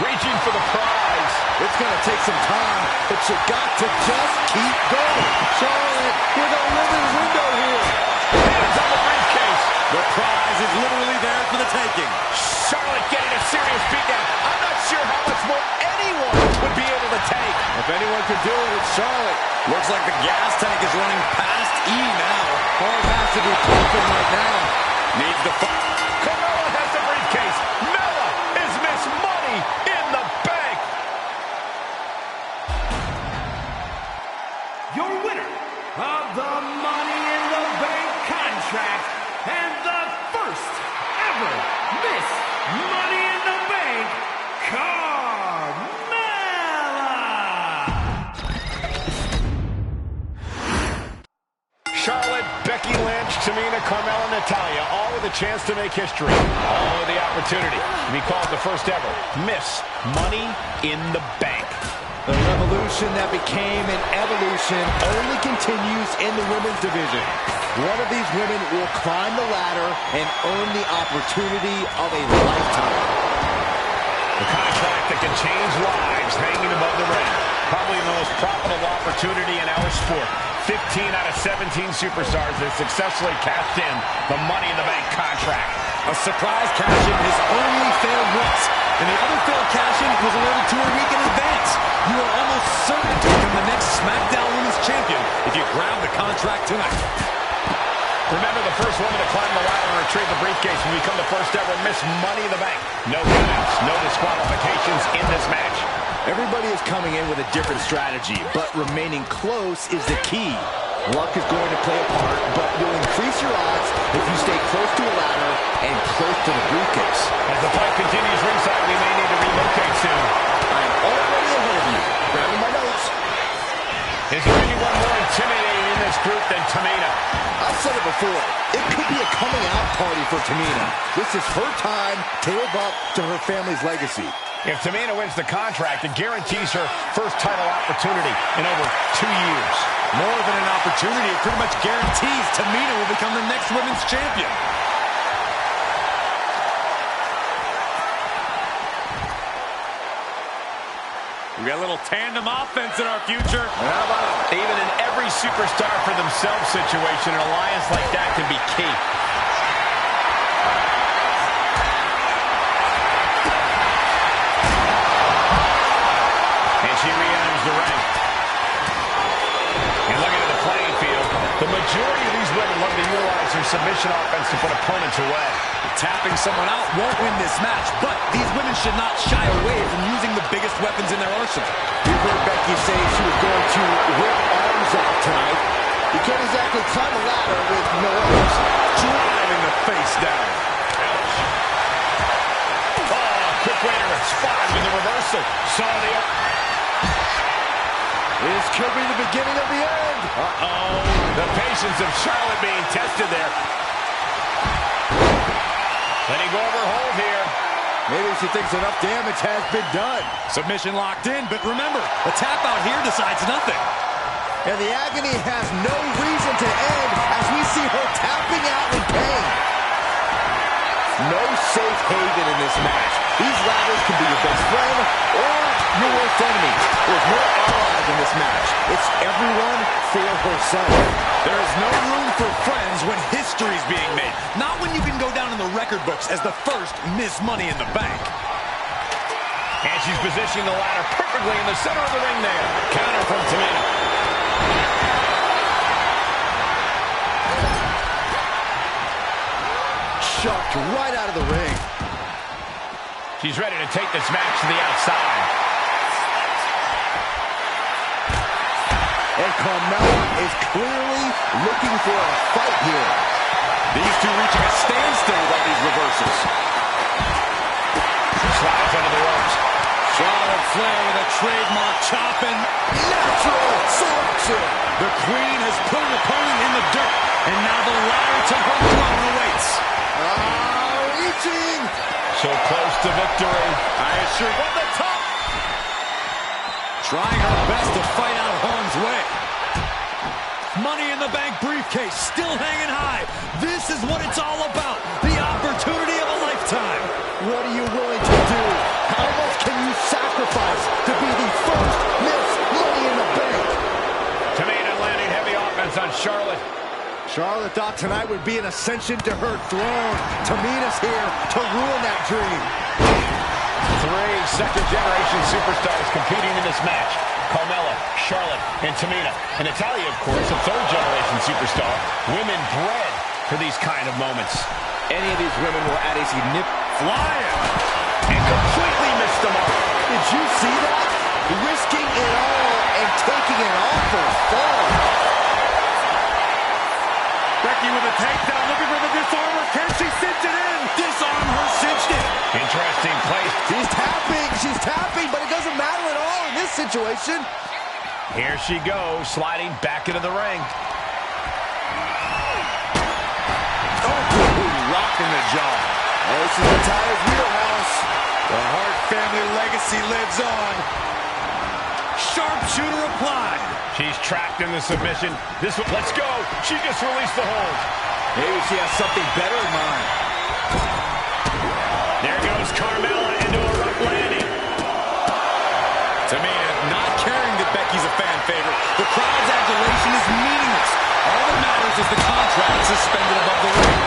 Reaching for the prize. It's going to take some time, but you got to just keep going. Charlotte with a women's window here. Hands on the briefcase. The prize is literally there for the taking. Charlotte getting a serious beatdown. I'm not sure how much more anyone would be able to take. If anyone can do it, it's Charlotte. Looks like the gas tank is running past E now. Hard has to be pumping right now. Needs the fight. Carmella has the briefcase. Mella is Miss Money in the Bank. Your winner of the Money in the Bank contract and the first ever Miss Money in the Bank, Carmella. Charlotte, Becky Lynch, Tamina, Carmella, Natalya, all with a chance to make history. All with the opportunity to be called the first ever Miss Money in the Bank. The revolution that became an evolution only continues in the women's division. One of these women will climb the ladder and earn the opportunity of a lifetime. The contract that can change lives hanging above the ring. Probably the most profitable opportunity in our sport. 15 out of 17 superstars have successfully cashed in the Money in the Bank contract. A surprise cash-in has only failed once, and the other failed cash-in was alerted to a week in advance. You are almost certain to become the next SmackDown Women's Champion if you grab the contract tonight. Remember, the first woman to climb the ladder and retrieve the briefcase will become the first ever Miss Money in the Bank. No countouts, no disqualifications in this match. Everybody is coming in with a different strategy, but remaining close is the key. Luck is going to play a part, but you'll increase your odds if you stay close to a ladder and close to the briefcase. As the fight continues ringside, we may need to relocate soon. I'm already ahead of you. Grabbing my notes. Is there anyone more intimidating in this group than Tamina? I've said it before. It could be a coming out party for Tamina. This is her time to live up to her family's legacy. If Tamina wins the contract, it guarantees her first title opportunity in over 2 years. More than an opportunity, it pretty much guarantees Tamina will become the next women's champion. We got a little tandem offense in our future. How about it? Even in every superstar for themselves situation, an alliance like that can be key. And she re-enters the ring. And looking at the playing field, the majority of these women love to utilize their submission offense to put opponents away. Tapping someone out won't win this match, but these women should not shy away from using the biggest weapons in their arsenal. You heard Becky say she was going to rip arms out tonight. You can't exactly climb a ladder with no arms. Driving the face down. Ouch. Oh, quick way to respond with the reversal. Saw the... This could be the beginning of the end. Uh-oh. The patience of Charlotte being tested there. Letting go of her hold here. Maybe she thinks enough damage has been done. Submission locked in, but remember, a tap out here decides nothing. And the agony has no reason to end as we see her tapping out in pain. No safe haven in this match. These ladders can be your best friend or your worst enemy. There's no allies in this match. It's everyone for herself. There is no room for friends when history's being made. Not when you can go down in the record books as the first Miss Money in the Bank. And she's positioning the ladder perfectly in the center of the ring there. Counter from Tamina. Shoved right out of the ring. She's ready to take this match to the outside. And Carmella is clearly looking for a fight here. These two reaching a standstill with all these reversals. Slides under the ropes. Charlotte Flair with a trademark chopping. Natural selection. The Queen has put an opponent in the dirt, and now the ladder to her throne awaits. Reaching. So close to victory. I assure you, on the top. Trying her best to fight out harm's way. Money in the Bank briefcase still hanging high. This is what it's all about. The opportunity of a lifetime. What are you willing to do? How much can you sacrifice to be the first Miss Money in the Bank? Tamina landing heavy offense on Charlotte. Charlotte thought tonight would be an ascension to her throne. Tamina's here to ruin that dream. 3 second-generation superstars competing in this match. Carmella, Charlotte, and Tamina. And Natalya, of course, a third-generation superstar. Women bred for these kind of moments. Any of these women will add a significant... Flying! And completely missed the mark. Did you see that? Risking it all and taking an awful fall. Becky with a takedown, looking for the disarmer. Can she cinch it in? Disarm her, cinched it. Interesting place. She's tapping, but it doesn't matter at all in this situation. Here she goes, sliding back into the ring. Rocking the jaw. This is Natalya's wheelhouse. The Hart family legacy lives on. Sharpshooter applied. She's trapped in the submission. Let's go. She just released the hold. Maybe she has something better in mind. There goes Carmella into a rough landing. Tamina not caring that Becky's a fan favorite. The crowd's adulation is meaningless. All that matters is the contract suspended above the ring.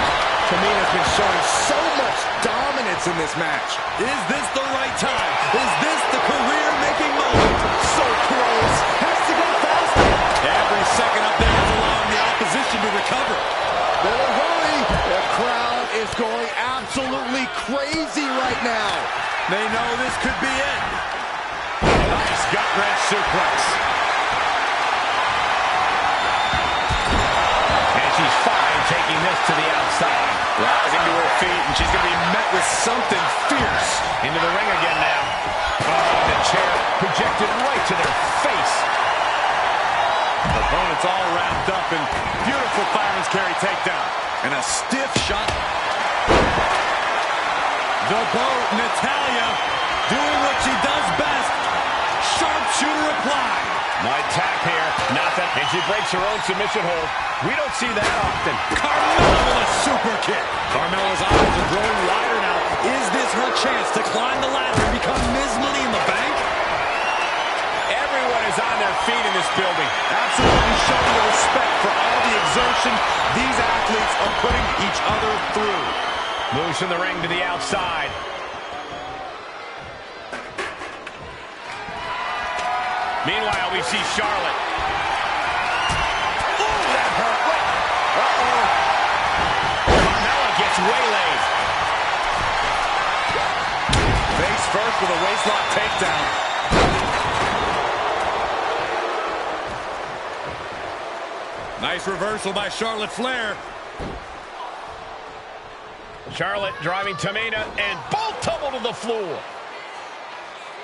Tamina's been showing so much dominance in this match. Is this the right time? Is this the career-making moment? So close. Has to go faster. Every second up there is allowing the opposition to recover. Better hurry. The crowd is going absolutely crazy right now. They know this could be it. Nice gut-wrench suplex. And she's fine taking this to the outside. Rising to her feet, and she's going to be met with something fierce. Into the ring again now. Oh, the chair projected right to their face. Opponents all wrapped up in beautiful fireman's carry takedown. And a stiff shot. The boat, Natalya, doing what she does best. Sharpshooter applied. Might tap here. Nothing. And she breaks her own submission hold. We don't see that often. Carmella with a super kick. Carmella's eyes are growing wider now. Is this her chance to climb the ladder and become Ms. Money in the Bank? Everyone is on their feet in this building. Absolutely showing the respect for all the exertion these athletes are putting each other through. Moves from the ring to the outside. Meanwhile, we see Charlotte. Ooh, that hurt. Wait. Uh-oh. Carmella gets waylaid. Face first with a waistlock takedown. Nice reversal by Charlotte Flair. Charlotte driving Tamina, and both tumble to the floor.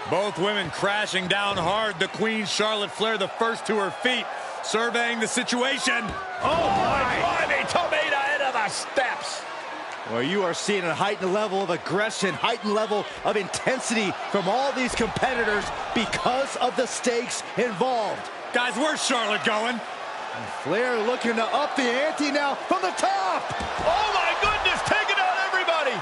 Both women crashing down hard. The Queen, Charlotte Flair, the first to her feet, surveying the situation. Oh, my. Driving Tamina into the steps. Well, you are seeing a heightened level of aggression, heightened level of intensity from all these competitors because of the stakes involved. Guys, where's Charlotte going? And Flair looking to up the ante now from the top. Oh, my goodness, taking out everybody.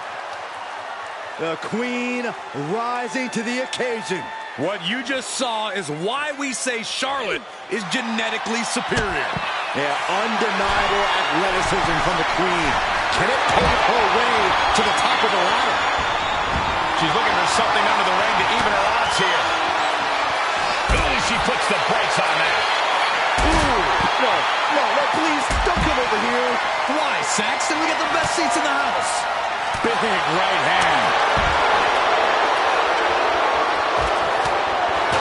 The Queen rising to the occasion. What you just saw is why we say Charlotte is genetically superior. Yeah, undeniable athleticism from the Queen. Can it pave her way to the top of the ladder? She's looking for something under the ring to even her odds here. Ooh, she puts the brakes on that. Ooh, no, please, don't come over here. Why, Saxton? We got the best seats in the house. Big right hand.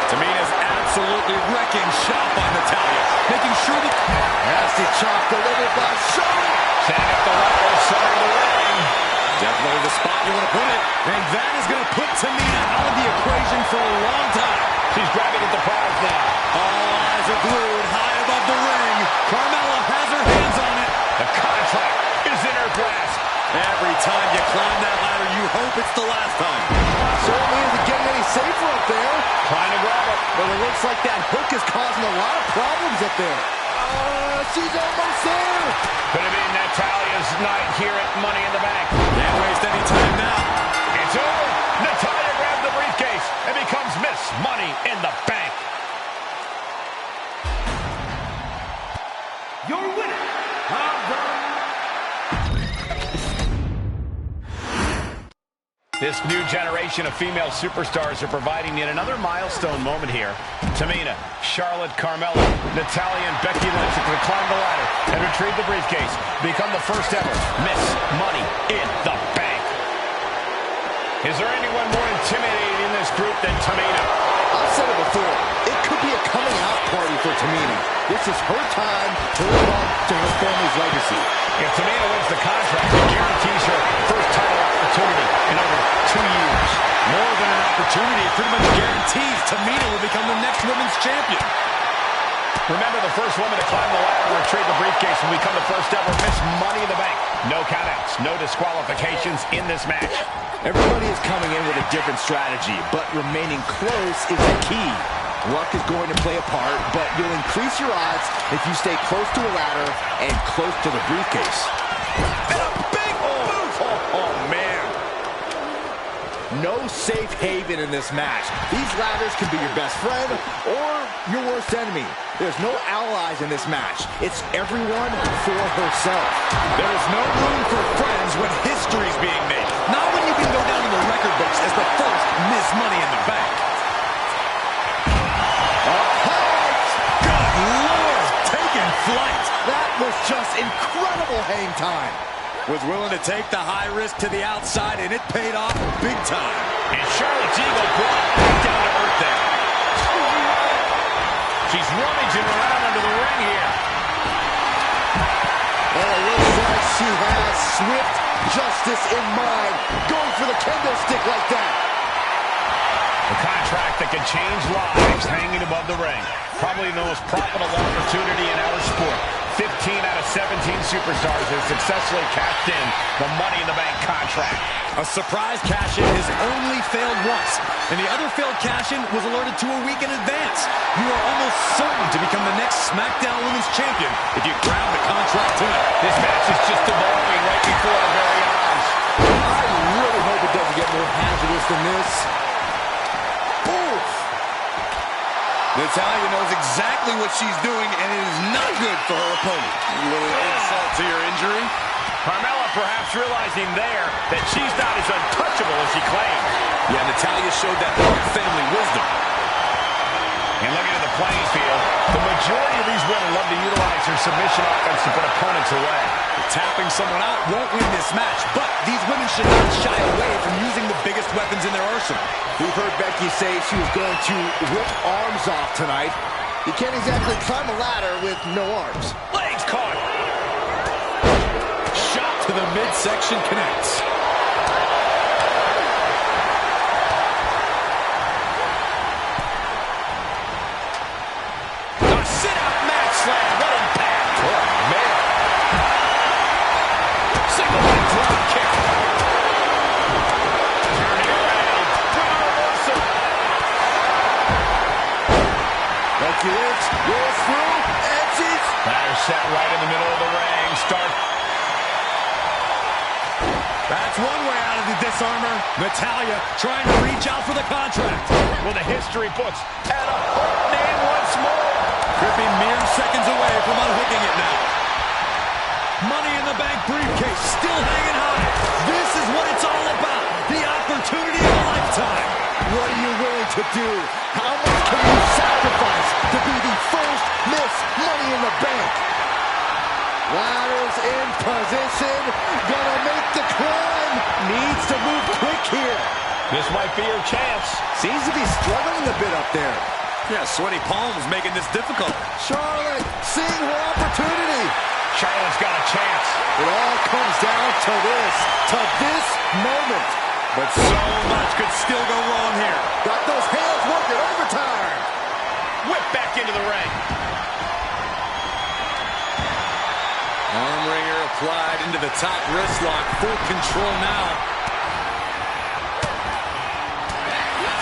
Tamina's absolutely wrecking shop on Natalya, making sure that nasty chop delivered by Charlotte. Setting up the right side of the ring. Definitely the spot you want to put it. And that is going to put Tamina out of the equation for a long time. She's grabbing at the prize now. All eyes are glued high above the ring. Carmella has her hands on it. The contract is in her grasp. Every time you climb that ladder, you hope it's the last time. Certainly isn't getting any safer up there. Trying to grab it. But it looks like that hook is causing a lot of problems up there. She's almost there. Could have been Natalya's night here at Money in the Bank. Can't waste any time now. It's over. Natalya grabs the briefcase and becomes Miss Money in the Bank. Your winner of the... This new generation of female superstars are providing yet another milestone moment here. Tamina, Charlotte, Carmella, Natalya, and Becky Lynch to climb the ladder and retrieve the briefcase. Become the first ever Miss Money in the Bank. Is there anyone more intimidating in this group than Tamina? I've said it before. It could be a coming out party for Tamina. This is her time to live up to her family's legacy. If Tamina wins the contract, it guarantees her first title opportunity in over 2 years. More than an opportunity, it pretty much guarantees Tamina will become the next women's champion. Remember, the first woman to climb the ladder and retrieve the briefcase will become the first ever Miss Money in the Bank. No countouts, no disqualifications in this match. Everybody is coming in with a different strategy, but remaining close is the key. Luck is going to play a part, but you'll increase your odds if you stay close to a ladder and close to the briefcase. And a big move! Oh, man. No safe haven in this match. These ladders can be your best friend or your worst enemy. There's no allies in this match. It's everyone for herself. There is no room for friends when history's being made. Not when you can go down in the record books as the first Miss Money in the Bank. Flight. That was just incredible hang time. Was willing to take the high risk to the outside, and it paid off big time. And Charlotte's ego brought back down to earth there. She's rummaging around under the ring here. And it looks like she has swift justice in mind, going for the kendo stick like that. A contract that can change lives hanging above the ring. Probably the most profitable opportunity in our sport. 15 out of 17 superstars have successfully cashed in the Money in the Bank contract. A surprise cash-in has only failed once, and the other failed cash-in was alerted to a week in advance. You are almost certain to become the next SmackDown Women's Champion if you grab the contract tonight. This match is just evolving right before our very eyes. I really hope it doesn't get more hazardous than this. Natalya knows exactly what she's doing, and it is not good for her opponent. A little insult to your injury. Carmella perhaps realizing there that she's not as untouchable as she claims. Yeah, Natalya showed that family wisdom. And looking at the playing field, the majority of these women love to utilize their submission offense to put opponents away. Tapping someone out won't win this match, but these women should not shy away from using the biggest weapons in their arsenal. We've heard Becky say she was going to rip arms off tonight. You can't exactly climb a ladder with no arms. Legs caught. Shot to the midsection connects. Set right in the middle of the ring. That's one way out of the disarmor. Natalya trying to reach out for the contract. Well, the history books add a hurt name once more. Could be mere seconds away from unhooking it now. Money in the Bank briefcase still hanging high. This is what it's all about. The opportunity of a lifetime. What are you willing to do? How much can you sacrifice to be the first Miss Money in the Bank? Ladders in position. Gonna make the climb. Needs to move quick here. This might be her chance. Seems to be struggling a bit up there. Yeah, sweaty palms making this difficult. Charlotte seeing her opportunity. Charlotte's got a chance. It all comes down to this moment. But so much could still go wrong here. Got those hands working overtime. Whip back into the ring. Arm wringer applied into the top wrist lock. Full control now.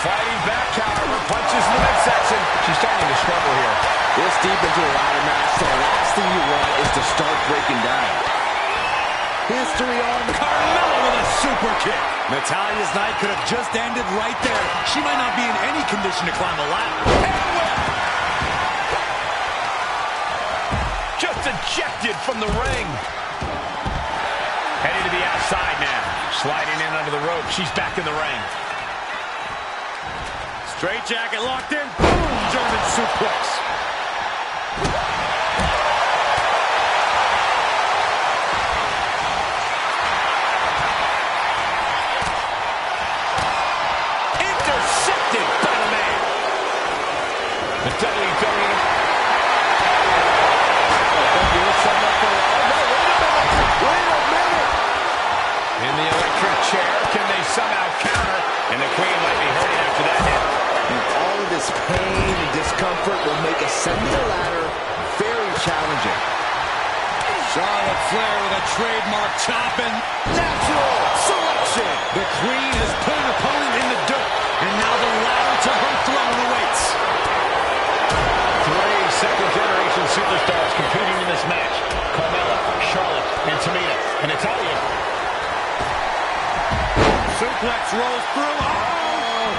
Fighting back counter with punches in the midsection. She's starting to struggle here. This deep into a ladder match, the last thing you want is to start breaking down. History on Carmella with a super kick. Natalya's night could have just ended right there. She might not be in any condition to climb a ladder. Just ejected from the ring. Heading to the outside now. Sliding in under the rope. She's back in the ring. Straight jacket locked in. Boom! German suplex. Intercepted by the man. The WWE. In the electric chair, can they somehow counter? And the Queen might be hurting after that hit. And all of this pain and discomfort will make ascending the ladder very challenging. Charlotte Flair with a trademark chop and Natural selection. the Queen has put an opponent in the dirt. And now the ladder to her throne awaits. 3 second-generation superstars competing in this match. Carmella, Charlotte, and Tamina. And Natalya. Suplex rolls through. Oh!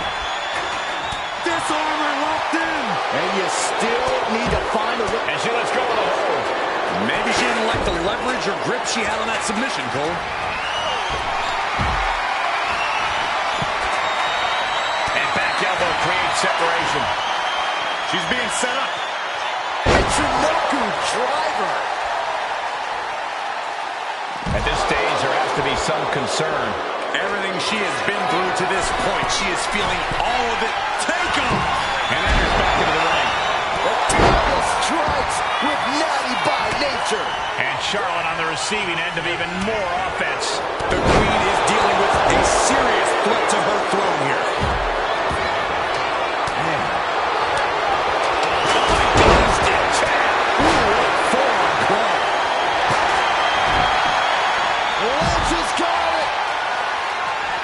Disarmor locked in. And you still need to find a way. And she lets go of the hold. Maybe she didn't like the leverage or grip she had on that submission, Cole. And back elbow creates separation. She's being set up. Michinoku driver. At this stage, there has to be some concern. Everything she has been through to this point, she is feeling all of it. Take off! And enters back into the ring. The title strikes with natty by nature. And Charlotte on the receiving end of even more offense. The Queen is dealing with a serious threat to her throne here.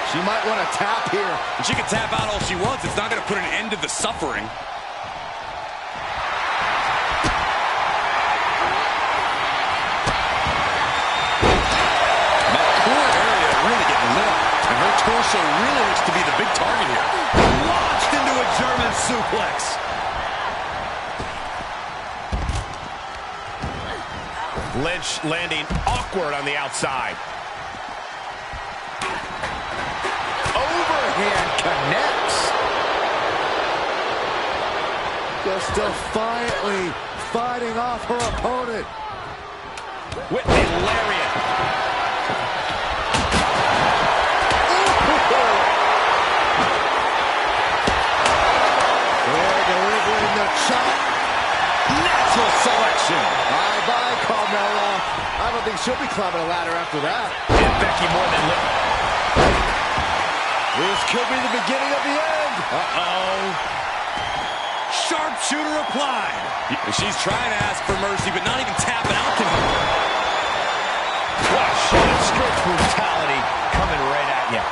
She might want to tap here. And she can tap out all she wants. It's not going to put an end to the suffering. That core area really getting lit up. And her torso really looks to be the big target here. Launched into a German suplex. Lynch landing awkward on the outside. Overhand connects. Just defiantly fighting off her opponent. Whitney lariat. They're delivering the chop. Natural selection. Bye-bye, Carmella. I don't think she'll be climbing a ladder after that. And Becky more than lit. This could be the beginning of the end. Uh-oh. Sharpshooter applied. She's trying to ask for mercy, but not even tapping out to her. What a shot. Strict brutality coming right at you.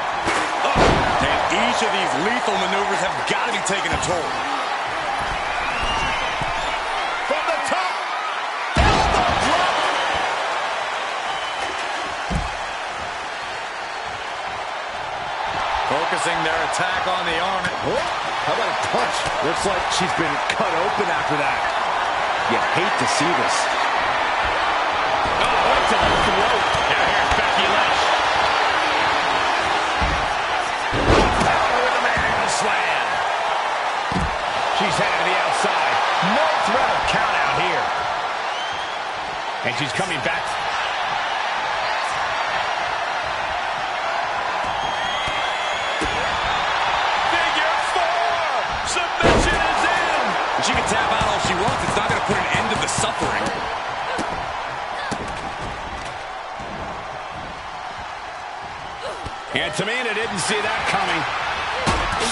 And each of these lethal maneuvers have got to be taking a toll. From the top. Elbow drop. Focusing their attack on the arm. How about a punch? Looks like she's been cut open after that. You hate to see this. Oh, right to the throat. Now here's Becky Lynch. Power with the man slam. She's headed to the outside. No threat of count out here. And she's coming back. Figure four. Submission is in. She can tap out all she wants. It's not going to put an end to the suffering. And Tamina didn't see that coming.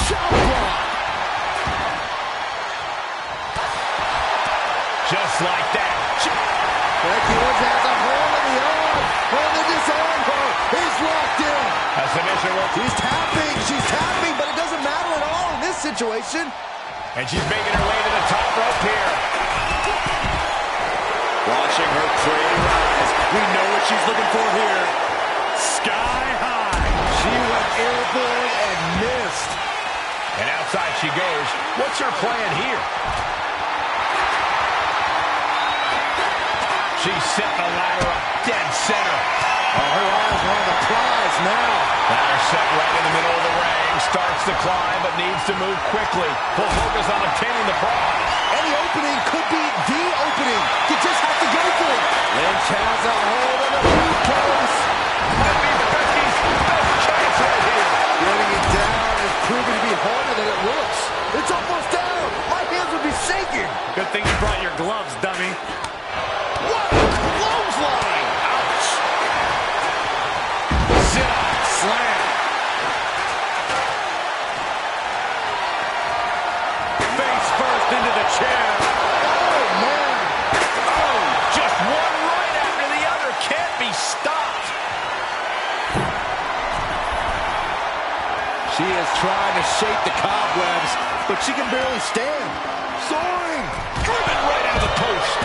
Shot block. Just like that. Becky Lynch has a hold of the arm. And the disarm her. He's locked in. A submission rope. She's tapping, but it doesn't matter at all in this situation. And she's making her way to the top rope here. Watching her prey rise. We know what she's looking for here. Sky high. She went airborne and missed. And outside she goes. What's her plan here? She's setting the ladder up dead center. Oh, her eyes are on the prize now. Ladder set right in the middle of the ring. Starts to climb, but needs to move quickly. Full focus on obtaining the prize. Any opening could be the opening. You just have to go for it. Lynch has a hold of the briefcase. Could be Becky's best chance right here. Getting it down is proving to be harder than it looks. It's almost down. My hands would be shaking. Good thing you brought your gloves, dummy. What a clothesline. Ouch. Sit-up, slam. Face first into the chair. Oh, man. Oh, just one right after the other. Can't be stopped. She is trying to shake the cobwebs, but she can barely stand. Soaring. Driven right into the post.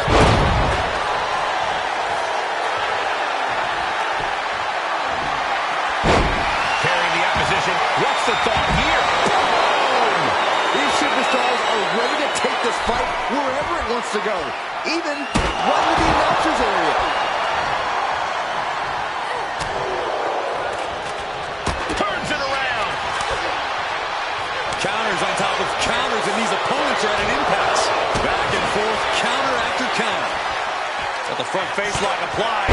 Carrying the opposition. What's the thought here? Boom! These superstars are ready to take this fight wherever it wants to go, even right in the announcer's area. Turns it around. Counters on top of counters, and these opponents are at an impasse. Back and forth, counter after counter. Got the front face lock applied.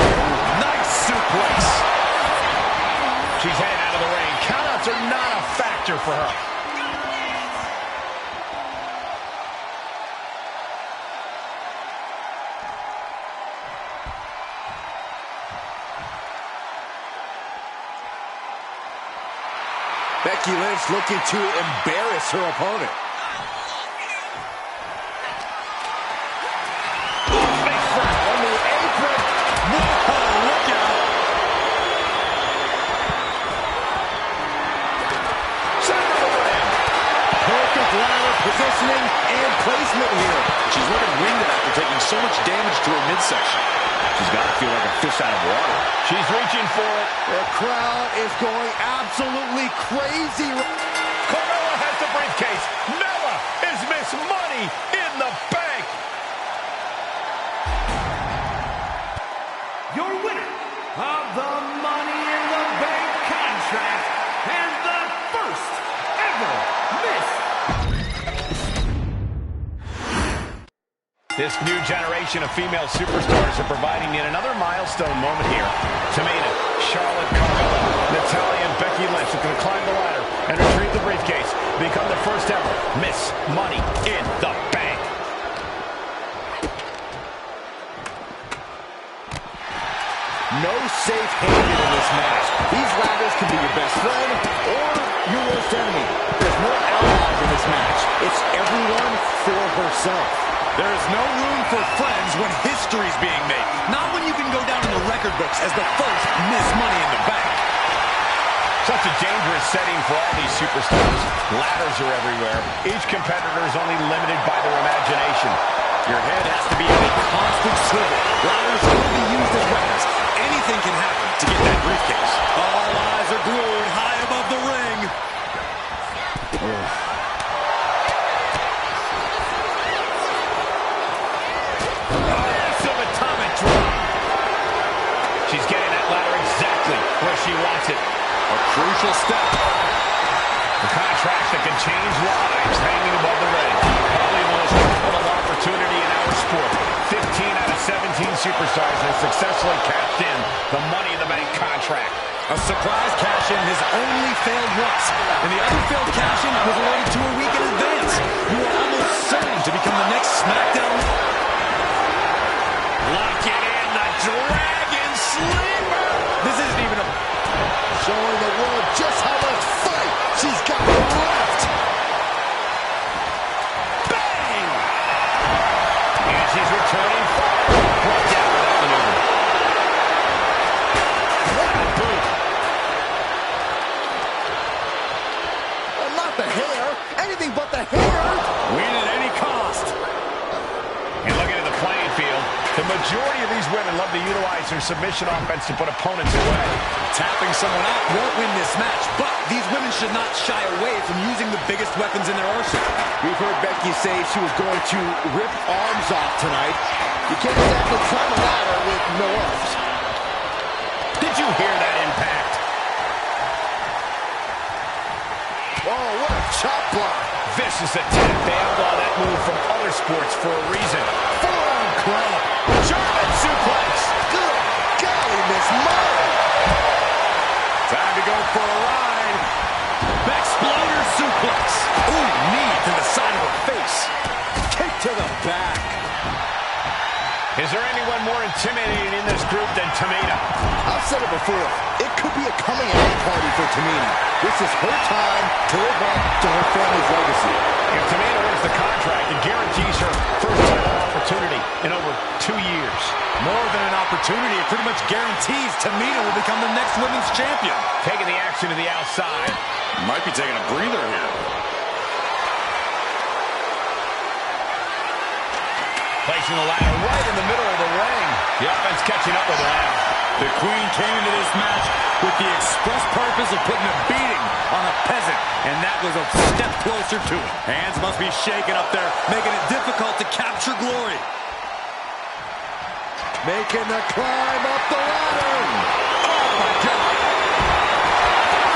Nice suplex. She's headed out of the ring. Countouts are not a factor for her. Becky Lynch looking to embarrass her opponent. Face first on the apron. Whoa, look out. Center of the ring. Perfect ladder positioning and placement here. She's looking winded after taking so much damage to her midsection. She's got to feel like a fish out of water. She's reaching for it. The crowd is going absolutely crazy. Carmella has the briefcase. Mella is Miss Money in the Bank. your winner of the Money in the Bank contract and the first ever Miss. This new generation of female superstars are providing yet another milestone moment here. Tamina, Charlotte, Carmella, Natalya, and Becky Lynch are going to climb the ladder and retrieve the briefcase, become the first ever Miss Money in the Bank. No safe haven in this match. These ladders can be your best friend or your worst enemy. There's no allies in this match. It's everyone for herself. There is no room for friends when history's being made. Not when you can go down in the record books as the first Miss Money in the Bank. Such a dangerous setting for all these superstars. Ladders are everywhere. Each competitor is only limited by their imagination. Your head has to be in a constant swivel. Ladders will be used as weapons. Anything can happen to get that briefcase. All eyes are glued high above the ring. Massive atomic drop. She's getting that ladder exactly where she wants it. A crucial step. The contract that can change lives hanging above the ring. Probably the most pivotal opportunity in our sport. 15 out of 17 superstars have successfully cashed in the Money in the Bank contract. A surprise cash-in has only failed once, and the other failed cash-in was awarded to a week in advance. You are almost certain to become the next SmackDown. Lock it in, the Dragon Sleeper. This isn't even a... Showing the world just how much fight she's got left. Bang! And she's returning fire. Brought down with that maneuver. What a boot. Not the hair. Anything but the hair. Win at any cost. And looking at the playing field, the majority of these women love to utilize their submission offense to put opponents away. Tapping someone out won't win this match, but these women should not shy away from using the biggest weapons in their arsenal. We've heard Becky say she was going to rip arms off tonight. You can't exactly climb a ladder with no arms. Did you hear that impact? Oh, what a chop block. Vicious attack. They outlaw that move from other sports for a reason. Forearm club. German suplex. Good golly, Miss Money. Time to go for a ride. Exploder suplex. Ooh, knee to the side of her face. Kick to the back. Is there anyone more intimidating in this group than Tamina? I've said it before. It could be a coming out party for Tamina. This is her time to live up to her family's legacy. If Tamina wins the contract, it guarantees her first title opportunity in over 2 years. More than an opportunity, it pretty much guarantees Tamina will become the next women's champion. Taking the action to the outside. Might be taking a breather here. Placing the ladder right in the middle of the ring. The offense catching up with her now. The Queen came into this match with the express purpose of putting a beating on a peasant, and that was a step closer to it. Hands must be shaking up there, making it difficult to capture glory. Making the climb up the ladder. Oh, my God.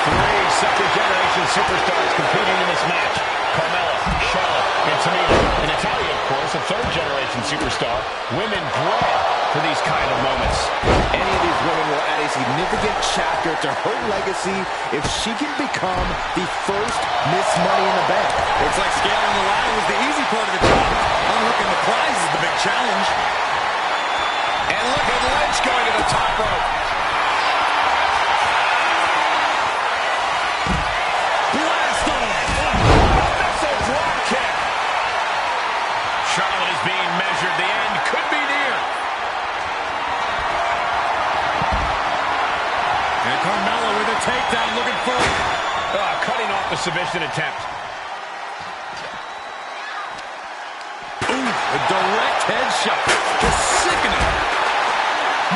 3 second-generation superstars competing in this match. Carmella, Charlotte, and Tamina. And Natalya, of course, a 3rd-generation superstar. Women bred for these kind of moments. Any of these women will add a significant chapter to her legacy if she can become the first Miss Money in the Bank. Looks like scaling the ladder was the easy part of the job. Unhooking the prize is the big challenge. And look at Lynch going to the top rope. Blast off! Missile drop kick. Charlotte is being measured. The end could be near. And Carmella with a takedown looking for... Cutting off the submission attempt. Ooh, a direct headshot. Just sickening.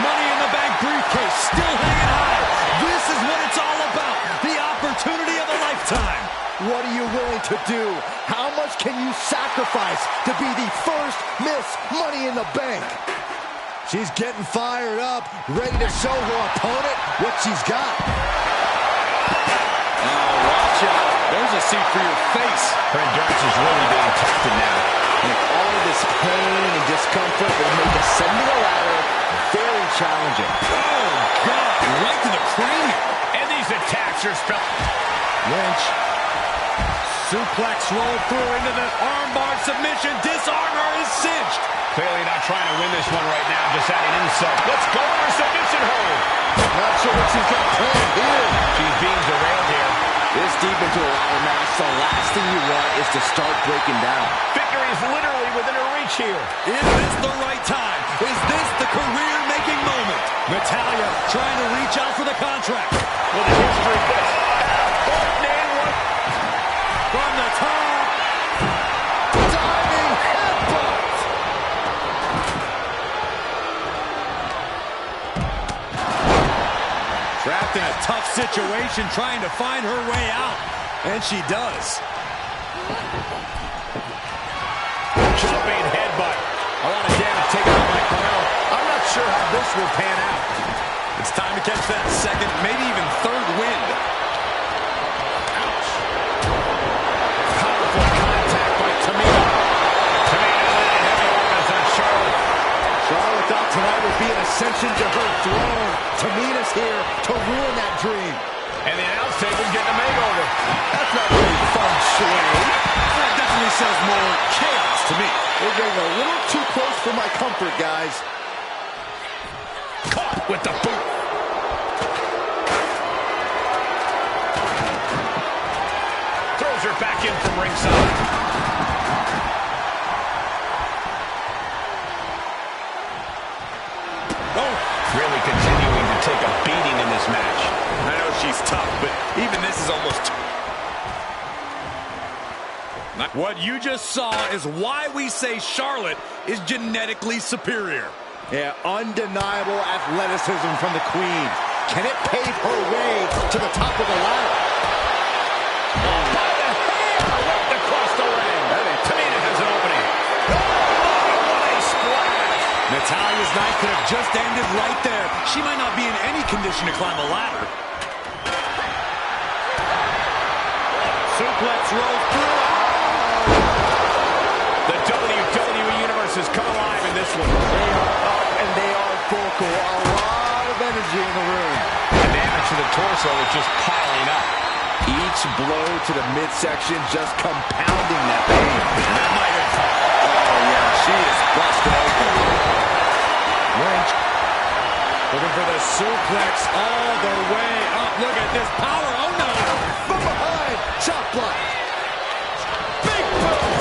Money in the Bank briefcase still hanging high. This is what it's all about. The opportunity of a lifetime. What are you willing to do? How much can you sacrifice to be the first Miss Money in the Bank? She's getting fired up, ready to show her opponent what she's got. Oh, watch out. There's a seat for your face. Her endurance is really being tested now. And all of this pain and discomfort will make ascending a ladder very challenging. Oh, God. Right to the cranium. And these attacks are spelled. Lynch. Suplex roll through into the armbar submission. Disarmer is cinched. Clearly not trying to win this one right now, just adding insult. Let's go for submission hold. Not sure what she's got planned here. She's being derailed here. This deep into a ladder match, the last thing you want is to start breaking down. Victory is literally within her reach here. Is this the right time? Is this the career-making moment? Natalya trying to reach out for the contract. With a history of this. From the top. Diving headbutt. Trapped in a tough situation, trying to find her way out. And she does. Jumping headbutt. A lot of damage taken on by Carmella. I'm not sure how this will pan out. It's time to catch that second, maybe even third wind. Ouch. Powerful contact by Tamina. Tamina landing heavy offense on Charlotte. Charlotte thought tonight would be an ascension to her throne. Tamina's here to ruin that dream. And the announce table's getting a makeover. That's not really fun sway. That definitely says more chaos to me. We're getting a little too close for my comfort, guys. Caught with the boot. Throws her back in from ringside. Oh, Really continuing to take a beating in this match. I know she's tough, but even this is almost... What you just saw is why we say Charlotte is genetically superior. Yeah, undeniable athleticism from the Queen. Can it pave her way to the top of the ladder? By the hair, right across the ring. Tamina has an opening. Oh, what a splash. Natalya's night could have just ended right there. She might not be in any condition to climb a ladder. Suplex rolls through. The WWE Universe has come alive in this one. They are up and they are vocal. A lot of energy in the room. The damage to the torso is just piling up. Each blow to the midsection just compounding that pain. That might have... Oh, yeah, she is busted open. Lynch looking for the suplex all the way up. Look at this power. Oh, no. From behind. Chop block. Big boot.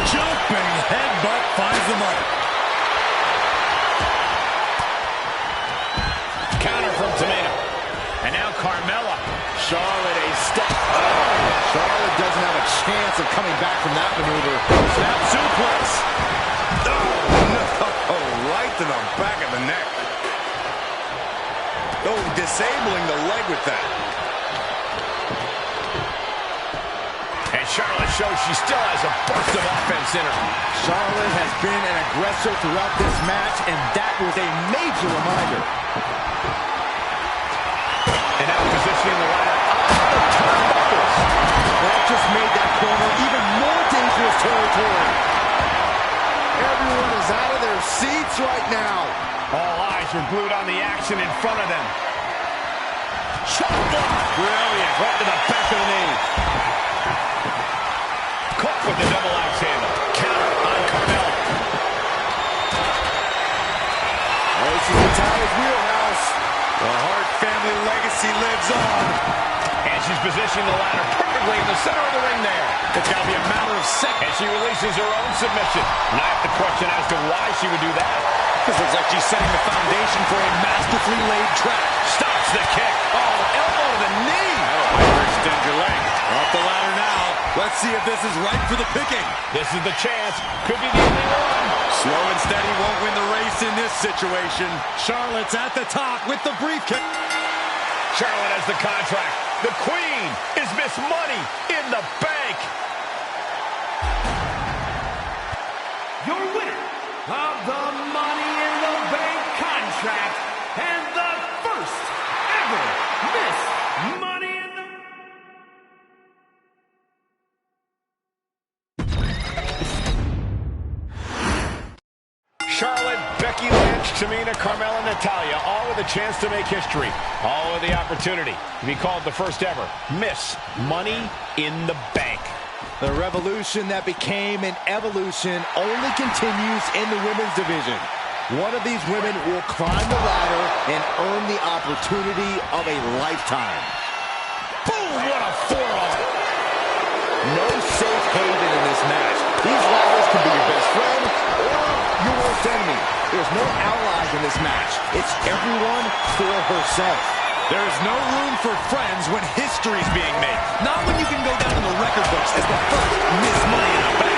Jumping headbutt finds the mark. Counter from Tamina. And now Carmella. Charlotte a step. Oh, Charlotte doesn't have a chance of coming back from that maneuver. Snap suplex. Oh, right to the back of the neck. Oh, disabling the leg with that. And Charlotte shows she still has a burst of offense in her. Charlotte has been an aggressor throughout this match, and that was a major reminder. And now positioning the ladder on the turnbuckles. That just made that corner even more dangerous territory. Everyone is out of their seats right now. All eyes are glued on the action in front of them. Chop block. Brilliant. Right to the back of the knee. Caught with the double axe handle. Counter on Carmella. Oh, this is Natalya's wheelhouse. The Hart family legacy lives on. And she's positioning the ladder perfectly in the center of the ring there. It's got to be a matter of seconds. And she releases her own submission. And I have to question as to why she would do that. This looks like she's setting the foundation for a masterfully laid trap. Stops the kick. Oh, elbow to the knee. Overextend your leg. Off the ladder now. Let's see if this is right for the picking. This is the chance. Could be the only one. Slow and steady won't win the race in this situation. Charlotte's at the top with the briefcase. Charlotte has the contract. The Queen is Miss Money in the Bank. Your winner of the Money in the contract and the first ever Miss Money in the... Charlotte, Becky Lynch, Tamina, Carmella, Natalya, all with a chance to make history. All with the opportunity to be called the first ever Miss Money in the Bank. The revolution that became an evolution only continues in the women's division. One of these women will climb the ladder and earn the opportunity of a lifetime. Boom! What a forearm! No safe haven in this match. These rivals can be your best friend or your worst enemy. There's no allies in this match. It's everyone for herself. There's no room for friends when history's being made. Not when you can go down in the record books as the first Miss Money in the Bank.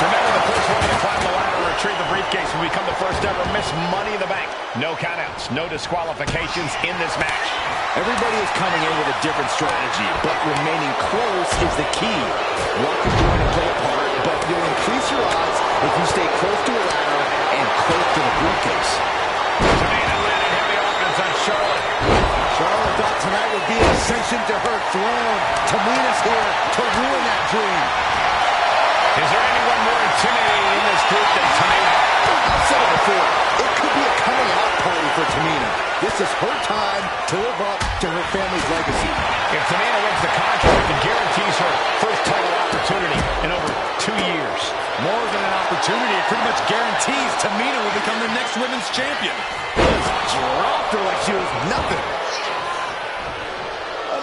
Remember, the first woman to climb the ladder and retrieve the briefcase will become the first ever Miss Money in the Bank. No countouts, no disqualifications in this match. Everybody is coming in with a different strategy, but remaining close is the key. Luck is going to play a part, but you'll increase your odds if you stay close to a ladder and close to the briefcase. Tamina landing heavy offense on Charlotte. Charlotte thought tonight would be an ascension to her throne. Tamina's here to ruin that dream. Is there anyone more intimidating in this group than Tamina? I've said it before, it could be a coming out party for Tamina. This is her time to live up to her family's legacy. If Tamina wins the contract, it guarantees her first title opportunity in over 2 years. More than an opportunity, it pretty much guarantees Tamina will become the next women's champion. Just dropped her like she was nothing.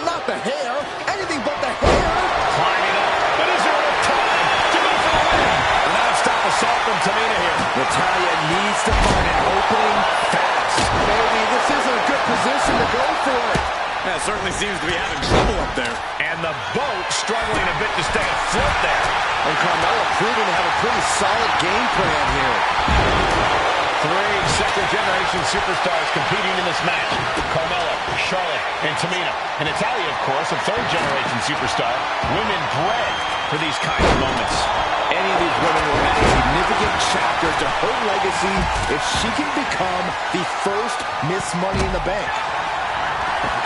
Not the hair, anything but the hair. Climbing up, but is there enough time to go for the win? Non-stop assault from Tamina here. Natalya needs to find an opening fast. Maybe this isn't a good position to go for it. That certainly seems to be having trouble up there. And the boat struggling a bit to stay afloat there. And Carmella proving to have a pretty solid game plan here. 3 second-generation superstars competing in this match. Carmella, Charlotte, and Tamina. And Natalya, of course, a third-generation superstar. Women bred for these kinds of moments. Any of these women will add a significant chapter to her legacy if she can become the first Miss Money in the Bank.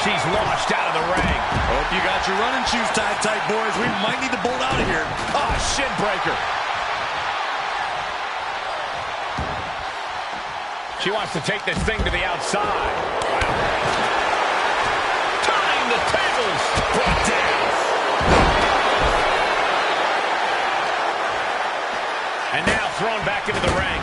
She's launched out of the ring. Hope you got your running shoes tied tight, boys. We might need to bolt out of here. Ah, shin breaker. She wants to take this thing to the outside. Wow. Turning the tables. Brought down. And now thrown back into the ring.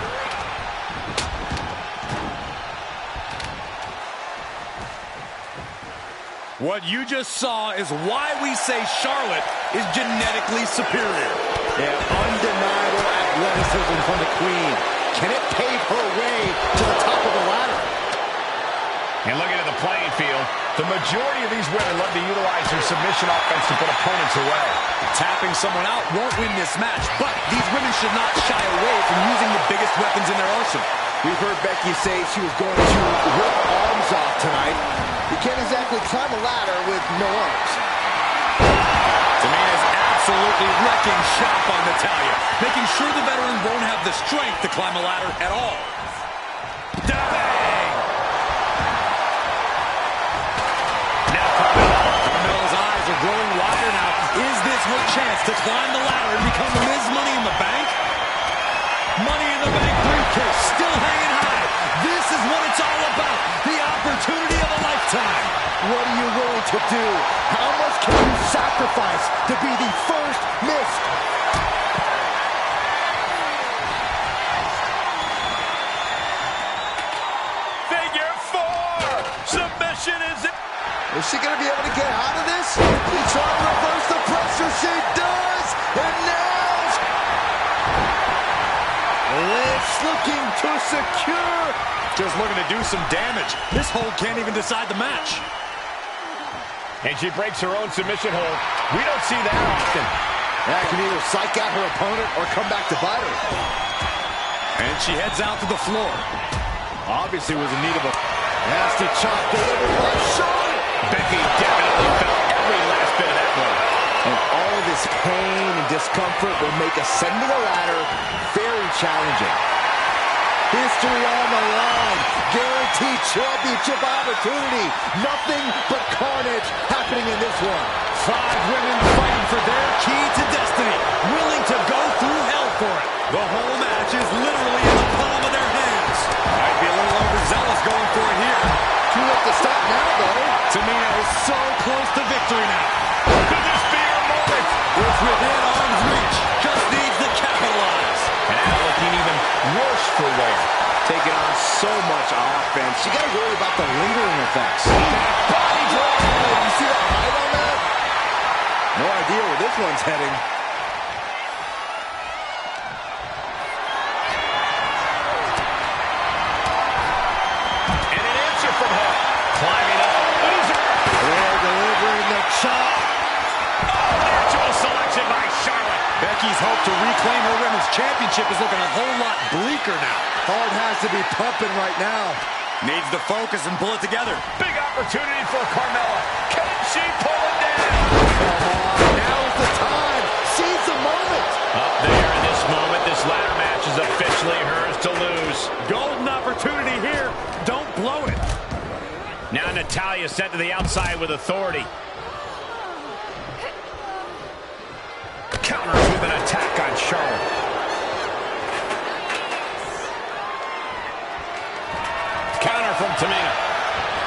What you just saw is why we say Charlotte is genetically superior. Yeah, undeniable athleticism from the Queen. Can it pave her way to the top of the ladder? And looking at the playing field, the majority of these women love to utilize their submission offense to put opponents away. Tapping someone out won't win this match, but these women should not shy away from using the biggest weapons in their arsenal. We've heard Becky say she was going to rip arms off tonight. You can't exactly climb a ladder with no arms. Tamina's absolutely wrecking shop on Natalya, making sure the veteran won't have the strength to climb a ladder at all. Diving! Now Carmella's eyes are growing wider now. Is this her chance to climb the ladder and become Miss Money in the Bank? Money in the Bank briefcase still hanging high. This is what it's all about. The opportunity of a lifetime. What are you willing to do? How much can you sacrifice to be the first Miss? Figure 4! Submission is it? Is she going to be able to get out of this? She's trying to reverse the pressure. She does! And now Lynch looking to secure. Just looking to do some damage. This hold can't even decide the match. And she breaks her own submission hold. We don't see that often. That can either psych out her opponent or come back to bite her. And she heads out to the floor. Obviously was in need of a nasty chop delivered by Charlotte. Becky definitely felt every last bit of that blow. And all of this pain and discomfort will make ascending a ladder very challenging. History on the line. Guaranteed championship opportunity. Nothing but carnage happening in this one. 5 women fighting for their key to destiny, willing to go through hell for it. The whole match is literally in the palm of their hands. Might be a little overzealous going for it here. Too late to stop now, though. Tamina is so close to victory now. Could this be her moment? It's within arm's reach. Just needs to capitalize. And now looking even worse for wear. Taking on so much offense. You got to worry about the lingering effects. Body drop. You see that height on that? No idea where this one's heading. And an answer from her. Climbing up. Loser. They're delivering the chop. Natural selection by Charlotte. Becky's hope to reclaim her women's championship is looking a whole lot bleaker now. Heart has to be pumping right now. Needs to focus and pull it together. Big opportunity for Carmella. Can she pull it down? Now is the time. Seize the moment. Up there in this moment, this ladder match is officially hers to lose. Golden opportunity here. Don't blow it. Now Natalya sent to the outside with authority. Counters with an attack on Charlotte. Counter from Tamina.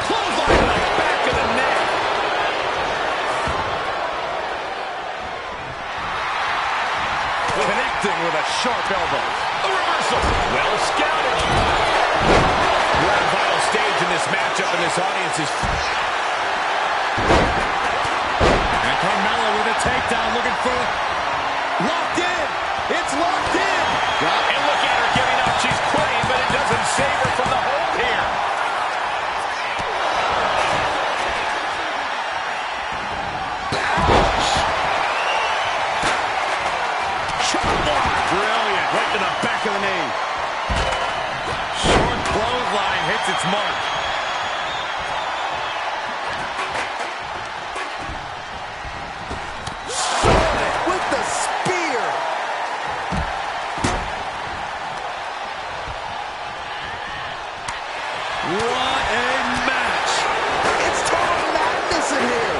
Clothesline to the back of the neck. Connecting with a sharp elbow. A reversal. Well scouted. We're at a vital stage in this matchup, and this audience is... And Carmella with a takedown, looking for... Locked in. It's locked in. And look at her giving up. She's quitting, but it doesn't save her from the hold here. Brilliant. Right to the back of the knee. Short clothesline hits its mark. With the spear. What a match. It's total madness in here.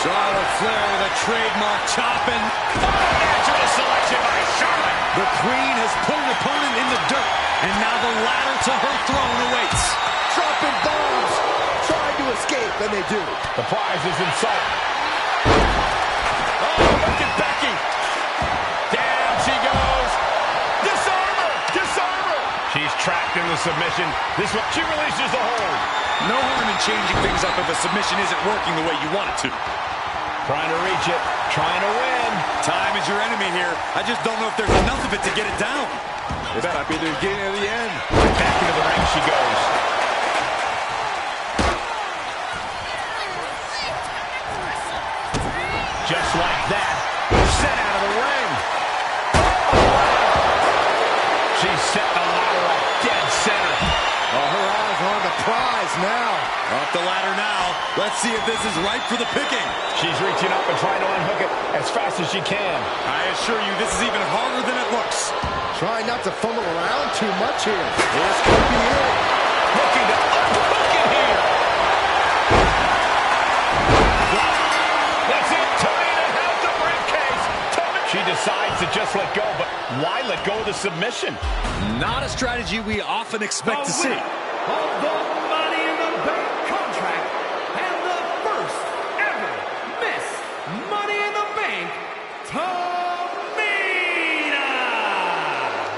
Charlotte Flair with a trademark chopping. Natural selection by Charlotte. The Queen has put an opponent in the dirt, and now the ladder to her throne awaits. Dropping bombs. Trying to escape, and they do. The prize is in sight. Oh, look at Becky. Down she goes. Disarm her. Disarm her. She's trapped in the submission. This one, she releases the hold. No harm in changing things up if a submission isn't working the way you want it to. Trying to reach it. Trying to win. Time is your enemy here. I just don't know if there's enough of it to get it down. This might be the beginning of the end. Back into the ring she goes. Just like that. Sent out of the ring. She's setting the ladder up dead center. Oh, her eyes are on the prize now. Up the ladder now. Let's see if this is right for the picking. She's reaching up and trying to unhook it as fast as she can. I assure you, this is even harder than it looks. Try not to fumble around too much here. This could be it. Looking to unhook it here. That's it. Tamina has the briefcase. She decides to just let go, but why let go of the submission? Not a strategy we often expect to see. Of the Money in the Bank contract and the first ever Miss Money in the Bank, Tamina.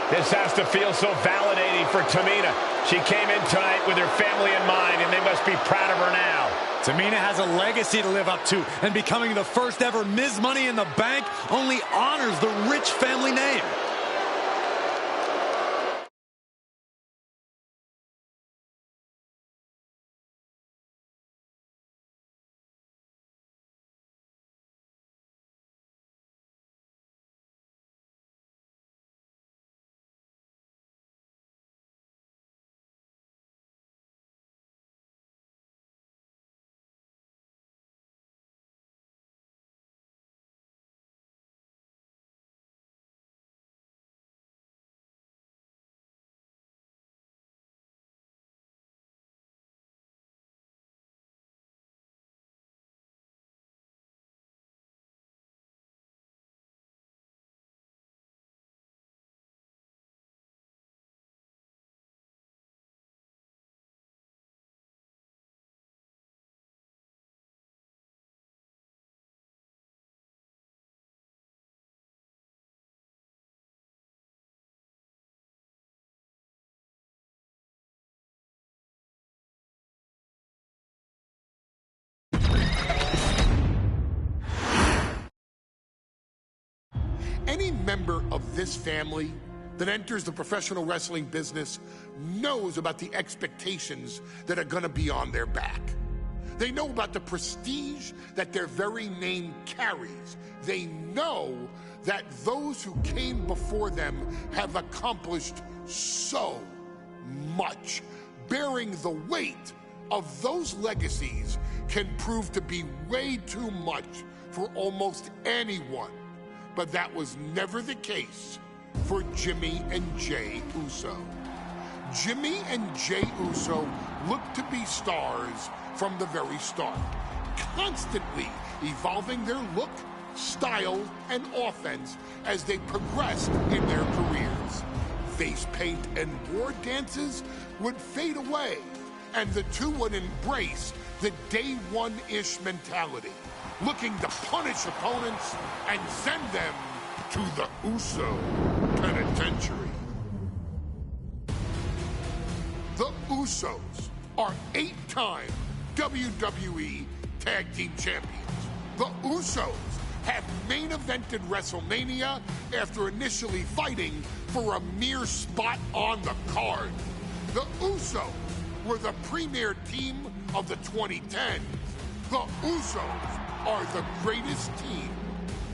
This has to feel so validating for Tamina. She came in tonight with her family in mind, and they must be proud of her now. Tamina has a legacy to live up to, and becoming the first ever Ms. Money in the Bank only honors the rich family name. Any member of this family that enters the professional wrestling business knows about the expectations that are going to be on their back. They know about the prestige that their very name carries. They know that those who came before them have accomplished so much. Bearing the weight of those legacies can prove to be way too much for almost anyone. But that was never the case for Jimmy and Jey Uso. Jimmy and Jey Uso looked to be stars from the very start, constantly evolving their look, style, and offense as they progressed in their careers. Face paint and war dances would fade away, and the two would embrace the day one-ish mentality, looking to punish opponents and send them to the Uso penitentiary. The Usos are 8-time WWE Tag Team Champions. The Usos have main evented WrestleMania after initially fighting for a mere spot on the card. The Usos were the premier team of the 2010s. The Usos are the greatest team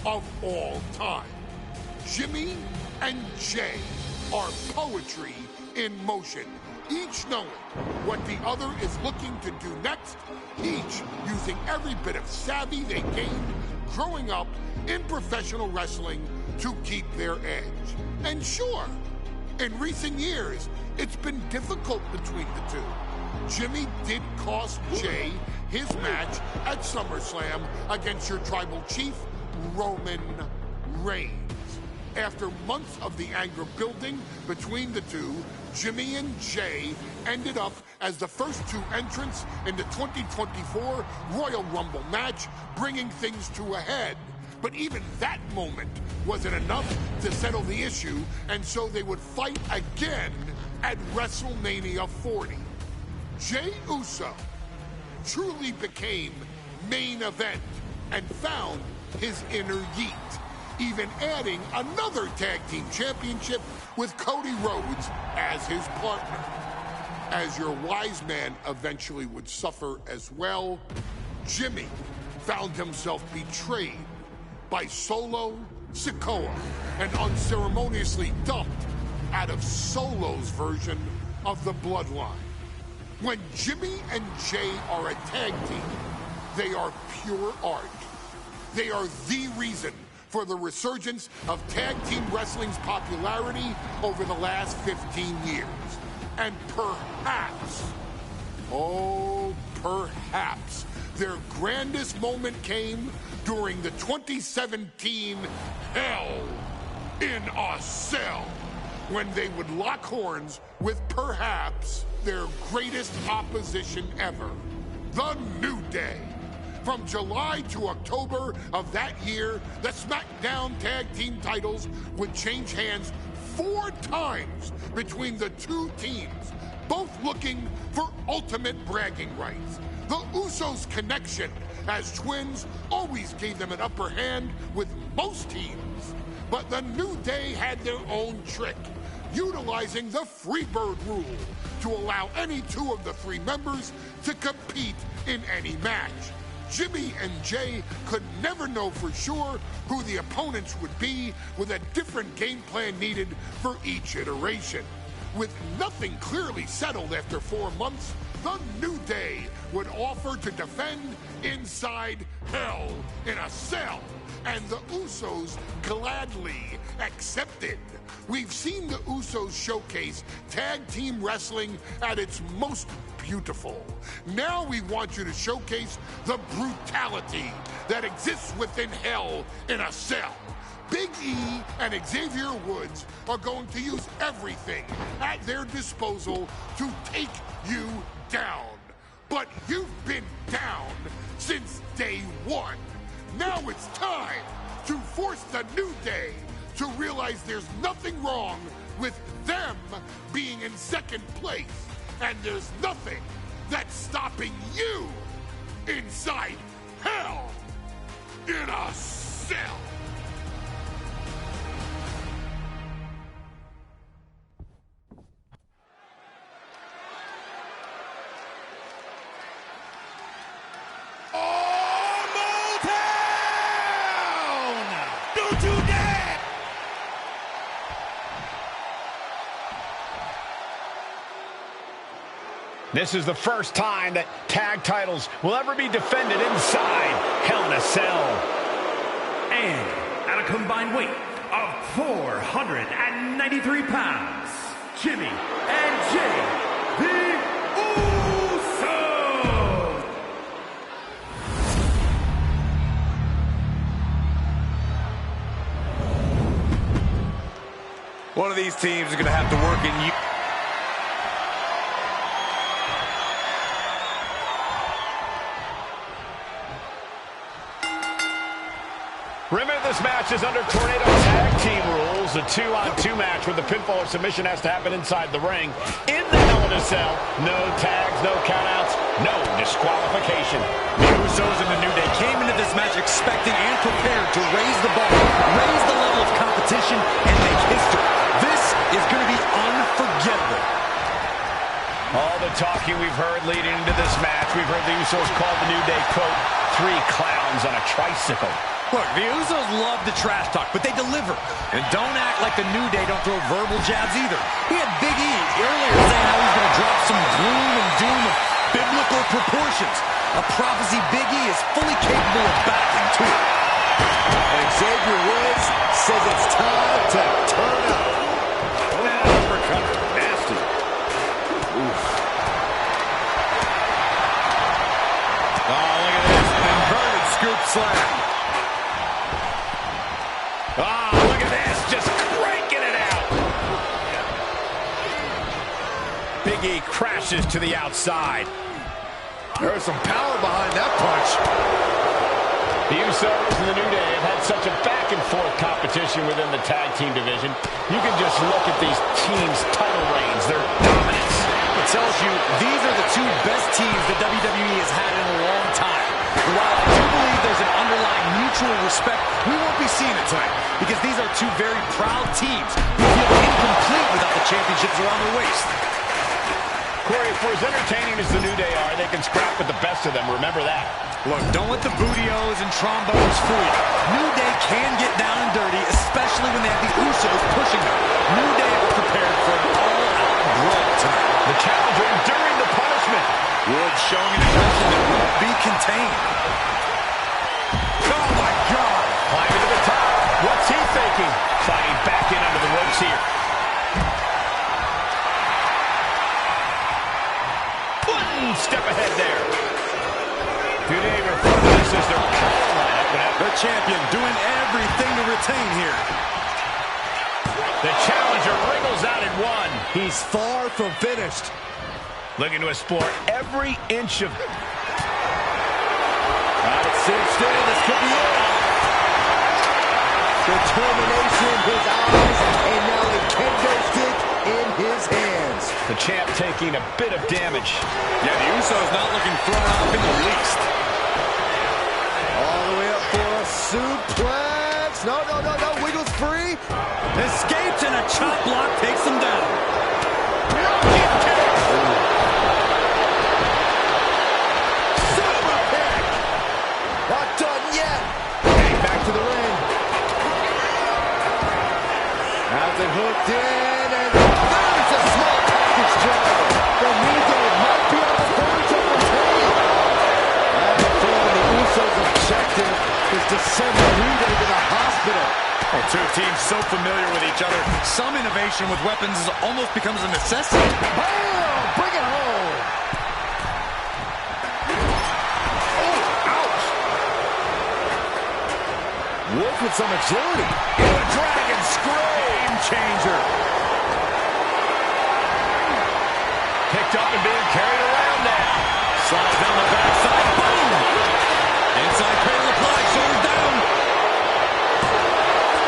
of all time. Jimmy and Jey are poetry in motion, each knowing what the other is looking to do next, each using every bit of savvy they gained growing up in professional wrestling to keep their edge. And sure, in recent years, it's been difficult between the two. Jimmy did cost Jey his match at SummerSlam against your tribal chief, Roman Reigns. After months of the anger building between the two, Jimmy and Jey ended up as the first two entrants in the 2024 Royal Rumble match, bringing things to a head. But even that moment wasn't enough to settle the issue, and so they would fight again at WrestleMania 40. Jey Uso truly became main event and found his inner yeet, even adding another tag team championship with Cody Rhodes as his partner. As your wise man eventually would suffer as well, Jimmy found himself betrayed by Solo Sikoa and unceremoniously dumped out of Solo's version of the Bloodline. When Jimmy and Jey are a tag team, they are pure art. They are the reason for the resurgence of tag team wrestling's popularity over the last 15 years. And perhaps, oh, perhaps, their grandest moment came during the 2017 Hell in a Cell, when they would lock horns with perhaps their greatest opposition ever, The New Day. From July to October of that year, the SmackDown Tag Team titles would change hands 4 times between the two teams, both looking for ultimate bragging rights. The Usos' connection as twins always gave them an upper hand with most teams. But the New Day had their own trick, utilizing the Freebird rule to allow any 2 of the 3 members to compete in any match. Jimmy and Jey could never know for sure who the opponents would be, with a different game plan needed for each iteration. With nothing clearly settled after 4 months, the New Day would offer to defend inside Hell in a Cell, and the Usos gladly accepted. We've seen the Usos showcase tag team wrestling at its most beautiful. Now we want you to showcase the brutality that exists within Hell in a Cell. Big E and Xavier Woods are going to use everything at their disposal to take you down. But you've been down since day one. Now it's time to force the New Day to realize there's nothing wrong with them being in second place, and there's nothing that's stopping you inside Hell in a Cell. this is the first time that tag titles will ever be defended inside Hell in a Cell. And at a combined weight of 493 pounds, Jimmy and Jay, the Usos! One of these teams is going to have to work in you. Remember, this match is under Tornado Tag Team rules. A 2-on-2 match where the pinfall or submission has to happen inside the ring. In the Hell in a Cell, no tags, no countouts, no disqualification. The Usos and the New Day came into this match expecting and prepared to raise the bar, raise the level of competition, and make history. This is going to be unforgettable. All the talking we've heard leading into this match, we've heard the Usos call the New Day, quote, 3 clowns on a tricycle. Look, the Usos love the trash talk, but they deliver. And don't act like the New Day don't throw verbal jabs either. We had Big E earlier saying how he's going to drop some gloom and doom of biblical proportions. A prophecy Big E is fully capable of backing, too. And Xavier Woods says it's time to turn up. Oh, that uppercut. Nasty. Oof. Oh, look at this. Inverted scoop slam. Ah, look at this, just cranking it out. Big E crashes to the outside. There's some power behind that punch. The Usos and the New Day have had such a back-and-forth competition within the tag team division. You can just look at these teams' title reigns, their dominance. It tells you these are the 2 best teams that WWE has had in a long time. And while I do believe there's an underlying mutual respect, we won't be seeing it tonight because these are 2 very proud teams who feel incomplete without the championships around their waist. Corey, for as entertaining as the New Day are, they can scrap with the best of them. Remember that. Look, don't let the bootios and trombones fool you. New Day can get down and dirty, especially when they have the Usos pushing them. New Day are prepared for an all-out brawl tonight. The challenger enduring the punishment. Woods showing an aggression that won't be contained. Oh, my God. Climbing to the top. What's he thinking? Sliding back in under the ropes here. One step ahead there. Today refer to this as their power lineup. The champion doing everything to retain here. The challenger wriggles out at 1. He's far from finished. Looking to explore every inch of... Cinched in, this could be it. Determination, his eyes, and now a kendo stick in his hands. The champ taking a bit of damage. Yeah, the Usos not looking thrown off in the least. All the way up for a suplex. No, wiggles free. Escapes and a chop block takes him down. Super kick. Not done yet. Hey, back to the ring. Has it hooked in, and there's a small package driver. The New Day might be on the verge of retaining. The Usos' objective is to send the New Day to the hospital. Well, 2 teams so familiar with each other, some innovation with weapons almost becomes a necessity. Bam! Bring it home. Oh, ouch. Woods with some agility. In a dragon scream changer. Picked up and being carried around now. Slides down the backside. Boom! Inside cradle applied. Shoulders down.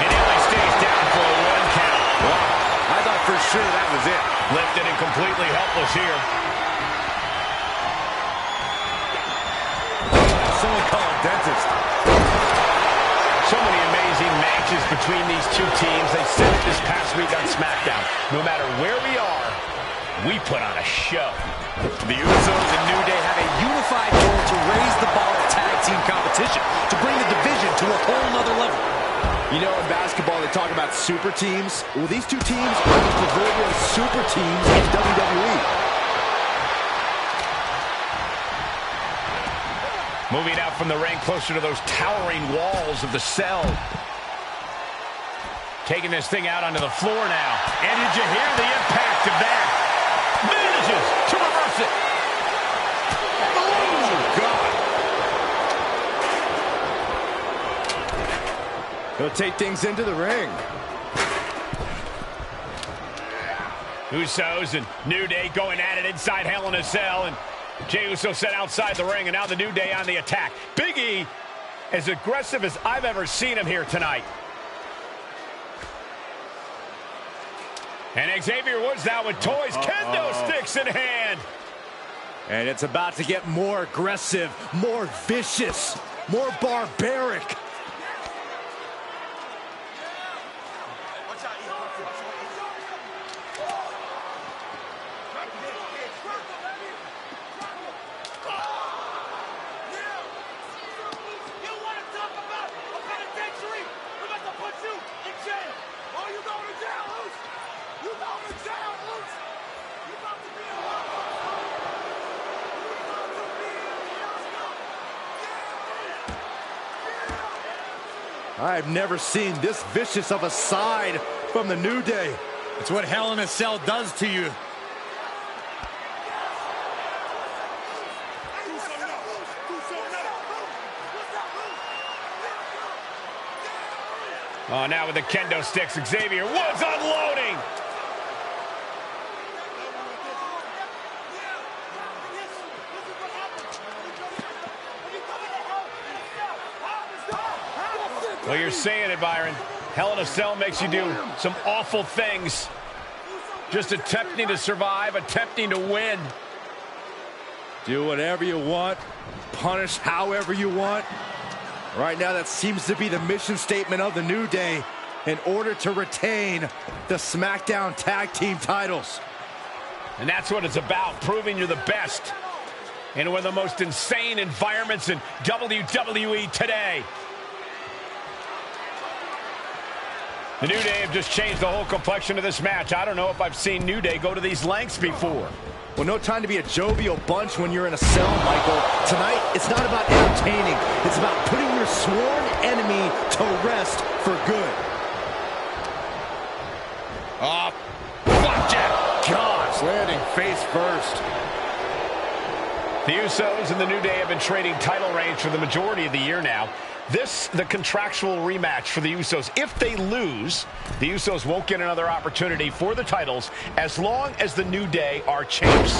He nearly stays down for a 1 count. Wow. I thought for sure that was it. Lifted and completely helpless here. Someone call a dentist. So many amazing matches between these 2 teams. They said it this past week on SmackDown. No matter where we are, we put on a show. The Usos and New Day have a unified goal to raise the bar of tag team competition, to bring the division to a whole nother level. You know, in basketball, they talk about super teams. Well, these 2 teams are the proverbial super teams in WWE. Moving out from the ring closer to those towering walls of the cell. Taking this thing out onto the floor now. And did you hear the impact of that? Manages to reverse it. Oh, God. He'll take things into the ring. Usos and New Day going at it inside Hell in a Cell. And Jey Uso set outside the ring. And now the New Day on the attack. Big E, as aggressive as I've ever seen him here tonight. And Xavier Woods now with toys, kendo sticks in hand. And it's about to get more aggressive, more vicious, more barbaric. I've never seen this vicious of a side from the New Day. It's what Hell in a Cell does to you. Oh, now with the kendo sticks, Xavier Woods unloading. Well, you're saying it, Byron. Hell in a Cell makes you do some awful things. Just attempting to survive, attempting to win. Do whatever you want, punish however you want. Right now, that seems to be the mission statement of the New Day in order to retain the SmackDown Tag Team titles. And that's what it's about, proving you're the best in one of the most insane environments in WWE today. The New Day have just changed the whole complexion of this match. I don't know if I've seen New Day go to these lengths before. Well, no time to be a jovial bunch when you're in a cell, Michael. Tonight, it's not about entertaining. It's about putting your sworn enemy to rest for good. Flapjack! Gosh, landing face first. The Usos and the New Day have been trading title reigns for the majority of the year now. This, the contractual rematch for the Usos. If they lose, the Usos won't get another opportunity for the titles as long as the New Day are champs.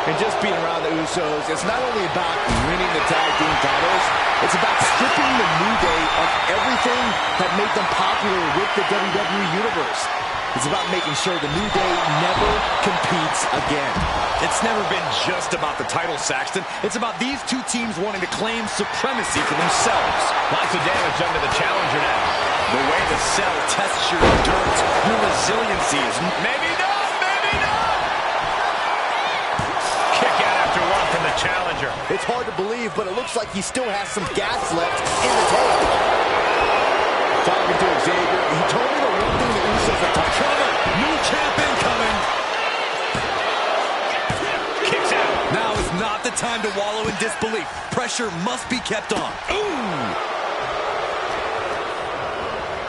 And just being around the Usos, it's not only about winning the tag team titles, it's about stripping the New Day of everything that made them popular with the WWE Universe. It's about making sure the New Day never competes again. It's never been just about the title, Saxton. It's about these two teams wanting to claim supremacy for themselves. Lots of damage done to the challenger now. The way the cell tests your endurance, your resiliency is... Maybe not, maybe not! Kick out after one from the challenger. It's hard to believe, but it looks like he still has some gas left in the tank. Talking to Xavier, he told me the one thing the Usos are talking about. New champ incoming! Kicks out. Now is not the time to wallow in disbelief. Pressure must be kept on. Ooh!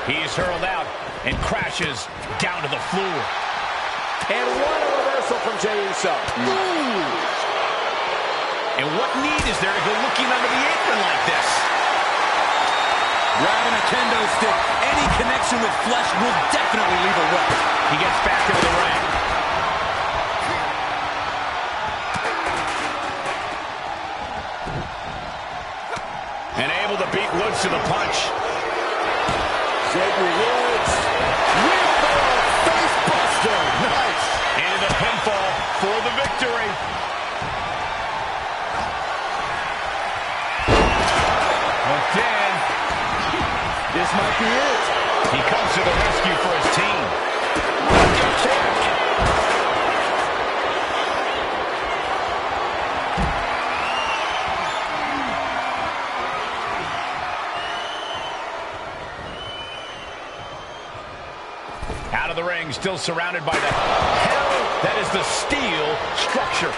He's hurled out and crashes down to the floor. And what a reversal from Jey Uso. Ooh! And what need is there to go looking under the apron like this? Grabbing a kendo stick, any connection with flesh will definitely leave a wreck. He gets back into the ring. And able to beat Woods to the punch. Xavier Woods with the face buster. Nice. And the pinfall for the victory. Again. This might be it. He comes to the rescue for his team. Out of the ring, still surrounded by the hell that is the steel structure.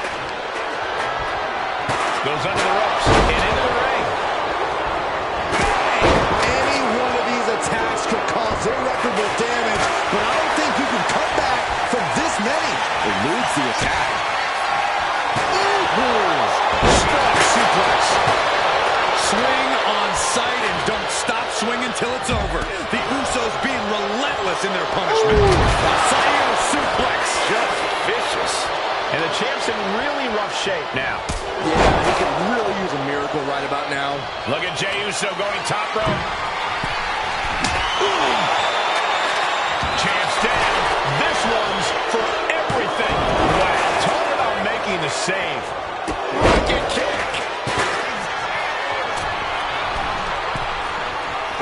Goes under the ropes and into the ring. eludes the attack. Strong suplex. Swing on sight and don't stop swinging till it's over. The Usos being relentless in their punishment. Sayo suplex. Just vicious. And the champ's in really rough shape now. Yeah, he could really use a miracle right about now. Look at Jey Uso going top rope. Champ's down. This one's for everything. Wow, talk about making the save. Wicked kick.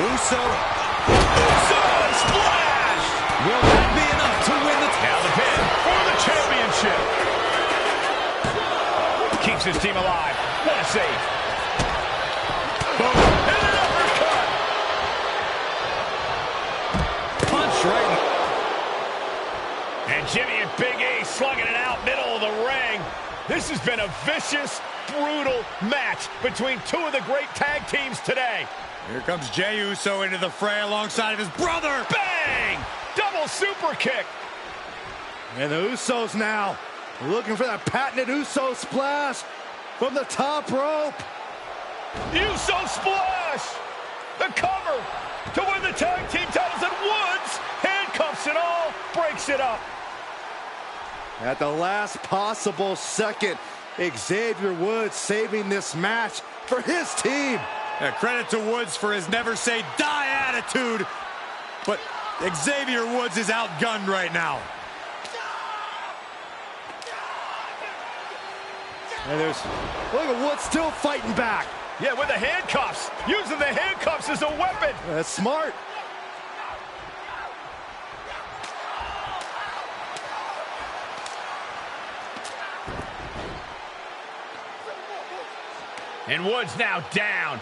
Uso splash! Will that be enough to win the Now the pin for the championship. Keeps his team alive. What a save. Boom. And an uppercut. punch right? And Jimmy and Big E slugging it out middle of the ring. This has been a vicious, brutal match between two of the great tag teams today. Here comes Jey Uso into the fray alongside of his brother. Bang! Double super kick. And the Usos now looking for that patented Uso splash from the top rope. Uso splash. The cover to win the tag team titles, and Woods, handcuffs and all, breaks it up. At the last possible second, Xavier Woods saving this match for his team. Credit to Woods for his never say die attitude. But Xavier Woods is outgunned right now. And look at Woods still fighting back. Yeah, with the handcuffs. Using the handcuffs as a weapon. That's smart. And Woods now down.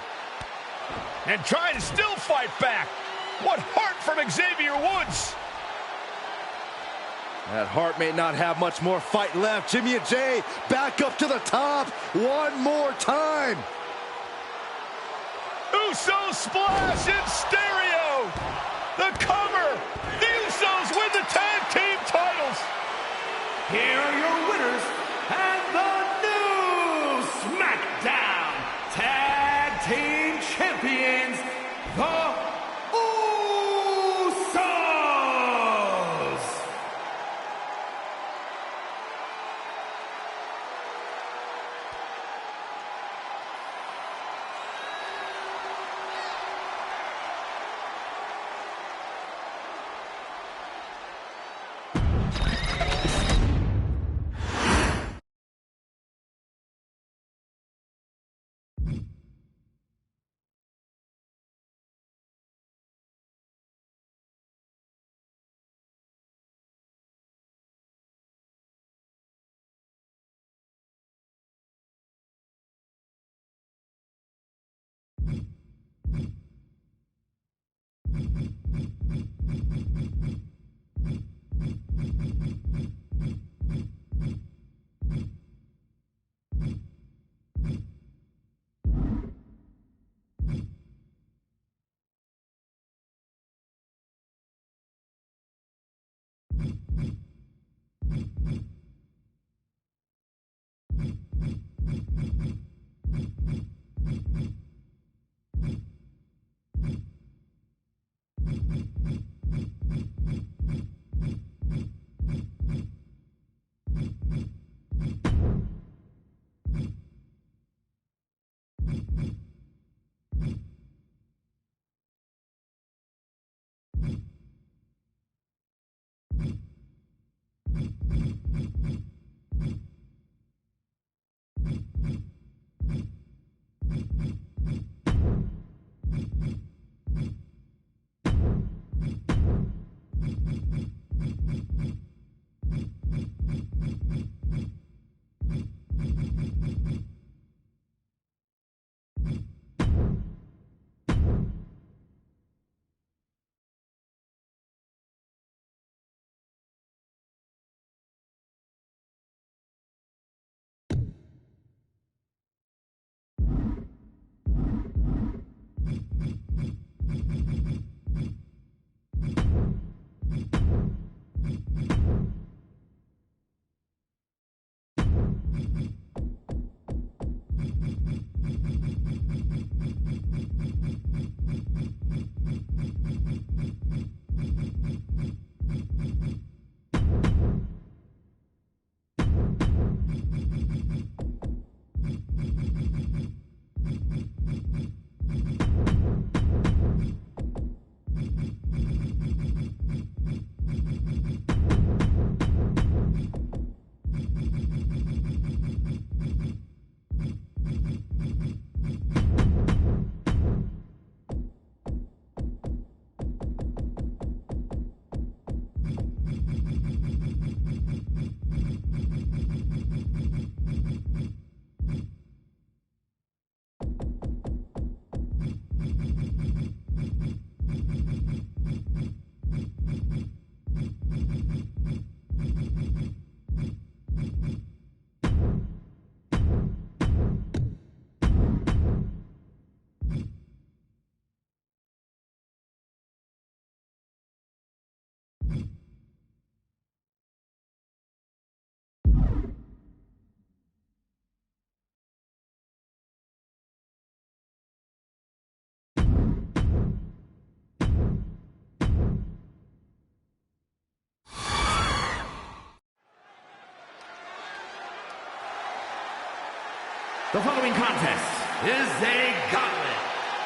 And trying to still fight back. What heart from Xavier Woods. That Hart may not have much more fight left. Jimmy and Jey back up to the top one more time. Uso splash in stereo. The cover. The Usos win the tag team titles. Here are your winners and the new SmackDown Tag Team Champions, the Usos. The following contest is a gauntlet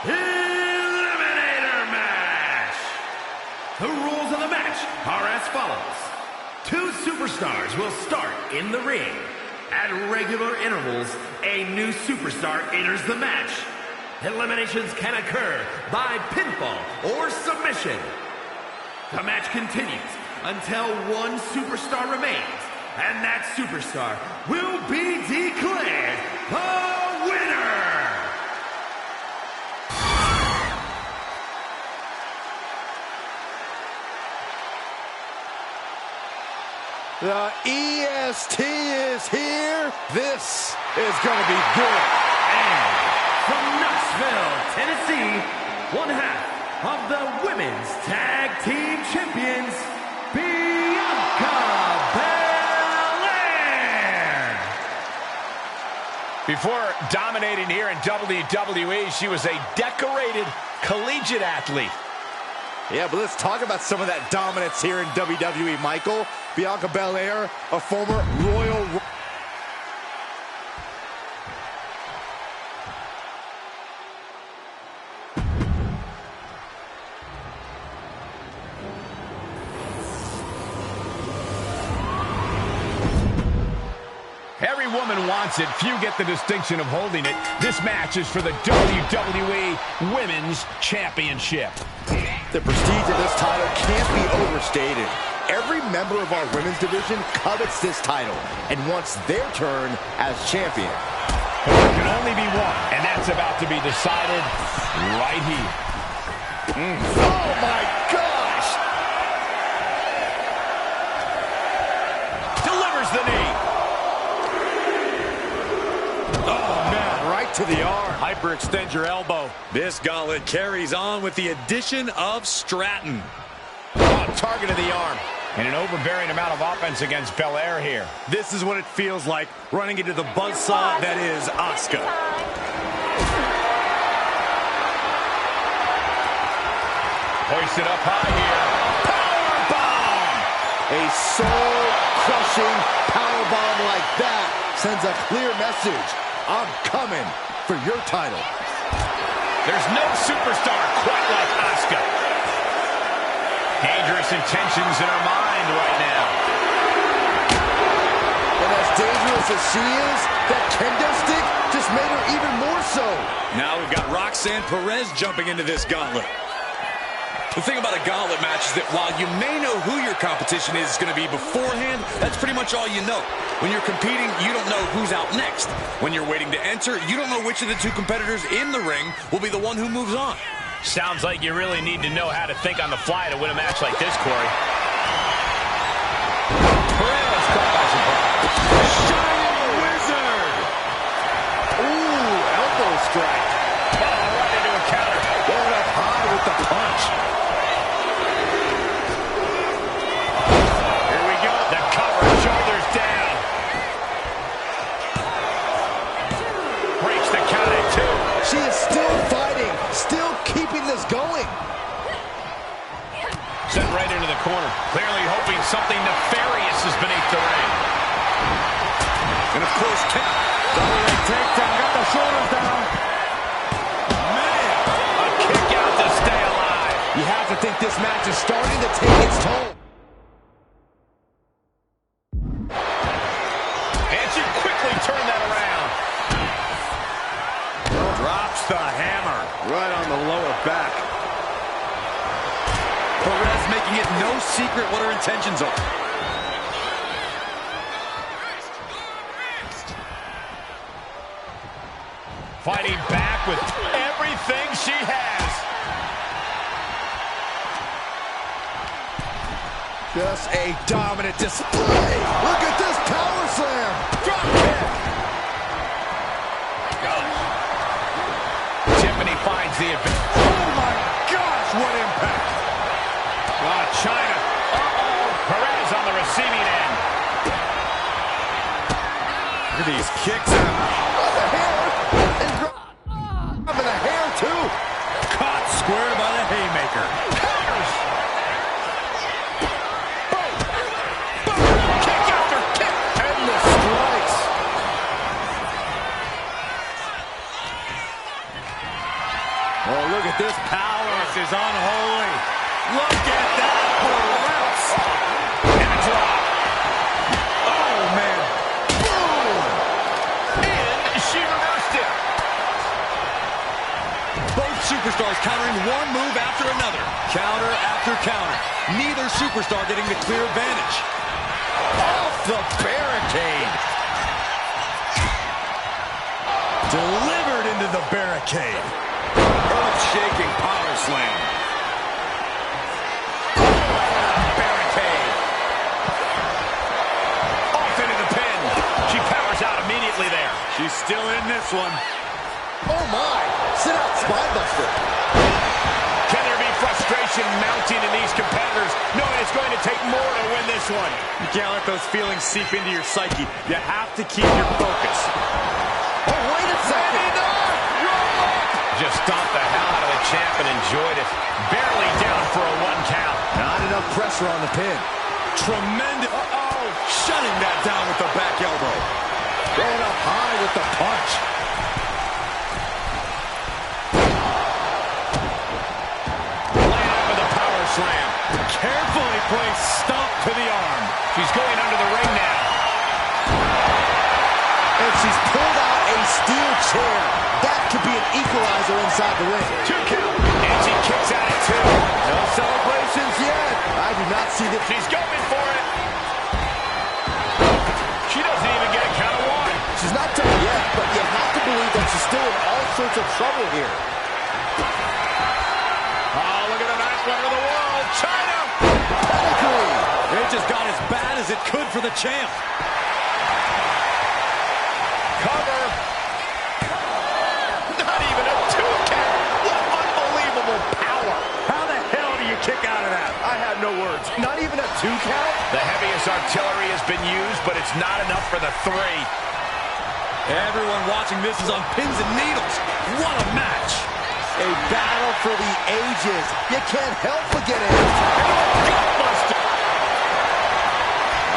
eliminator match. The rules of the match are as follows. 2 superstars will start in the ring. At regular intervals, a new superstar enters the match. Eliminations can occur by pinfall or submission. The match continues until one superstar remains, and that superstar will be declared the winner! The EST is here. This is going to be good. And from Knoxville, Tennessee, one half of the Women's Tag Team Champions, Bianca Belair. Before dominating here in WWE, she was a decorated collegiate athlete. Yeah, but let's talk about some of that dominance here in WWE, Michael. Bianca Belair, a former Royal... Every woman wants it. Few get the distinction of holding it. This match is for the WWE Women's Championship. The prestige of this title can't be overstated. Every member of our women's division covets this title and wants their turn as champion. But there can only be one, and that's about to be decided right here. Oh, my gosh! Delivers the knee. Oh, man, right to the arm. Hyperextend your elbow. This gauntlet carries on with the addition of Stratton. Oh, target of the arm. And an overbearing amount of offense against Belair here. This is what it feels like running into the buzzsaw that is Asuka. Hoisted up high here. Powerbomb! A soul-crushing powerbomb like that sends a clear message. I'm coming for your title. There's no superstar quite like Asuka. Dangerous intentions in her mind right now. And as dangerous as she is, that kendo stick just made her even more so. Now we've got Roxanne Perez jumping into this gauntlet. The thing about a gauntlet match is that while you may know who your competition is going to be beforehand, that's pretty much all you know. When you're competing, you don't know who's out next. When you're waiting to enter, you don't know which of the 2 competitors in the ring will be the one who moves on. Sounds like you really need to know how to think on the fly to win a match like this, Corey. Perez caught by surprise. Shining Wizard! Ooh, elbow strike. Oh, right into a counter. Going up high with the punch. Here we go. The cover, shoulders down. Breaks the count at 2. She is still fighting, still keeping this going. Sent right into the corner. Clearly hoping something nefarious is beneath the ring. And of course, double leg takedown, got the shoulders down. Man, a kick out to stay alive. You have to think this match is starting to take its toll. And she quickly turned that around. Drops the hammer right on the lower back. Perez making it no secret what her intentions are. Fighting back with everything she has. Just a dominant display. Look at this power slam. Drop kick. Tiffany finds the event. Oh my gosh, what impact. China. Uh-oh. Perez on the receiving end. Look at these kicks. The hair. And dropping the hair too. Caught square by the haymaker. Counters. Boom. Boom. Kick after kick. Endless strikes. Oh, look at this power. This is unholy. Look at that for reps. And a drop. Oh, man. Boom! And she reversed it. Both superstars countering one move after another. Counter after counter. Neither superstar getting the clear advantage. Off the barricade. Delivered into the barricade. Earth-shaking power slam. Barricade. Off into the pin. She powers out immediately there. She's still in this one. Oh, my. Sit out spine buster. Can there be frustration mounting in these competitors, knowing it's going to take more to win this one? You can't let those feelings seep into your psyche. You have to keep your focus. Oh, wait a second. Just stomped the hell out of the champ and enjoyed it. Barely down for a 1 count. Not enough pressure on the pin. Tremendous. Uh-oh. Shutting that down with the back elbow. Going up high with the punch. Laying out with a power slam. Carefully placed stomp to the arm. She's going under the ring now. And she's pulled out a steel chair. That could be an equalizer inside the ring. 2 count. And she kicks out at 2. No celebrations yet. I do not see this. She's going for it. She doesn't even get a count of 1. She's not done yet, but you have to believe that she's still in all sorts of trouble here. Oh, look at the nicest one of the world. China. Pedigree. It just got as bad as it could for the champ. Cover. Not even a 2 count. What unbelievable power. How the hell do you kick out of that? I have no words. Not even a 2 count? The heaviest artillery has been used, but it's not enough for the 3. Everyone watching this is on pins and needles. What a match. A battle for the ages. You can't help but get it. Gutbuster.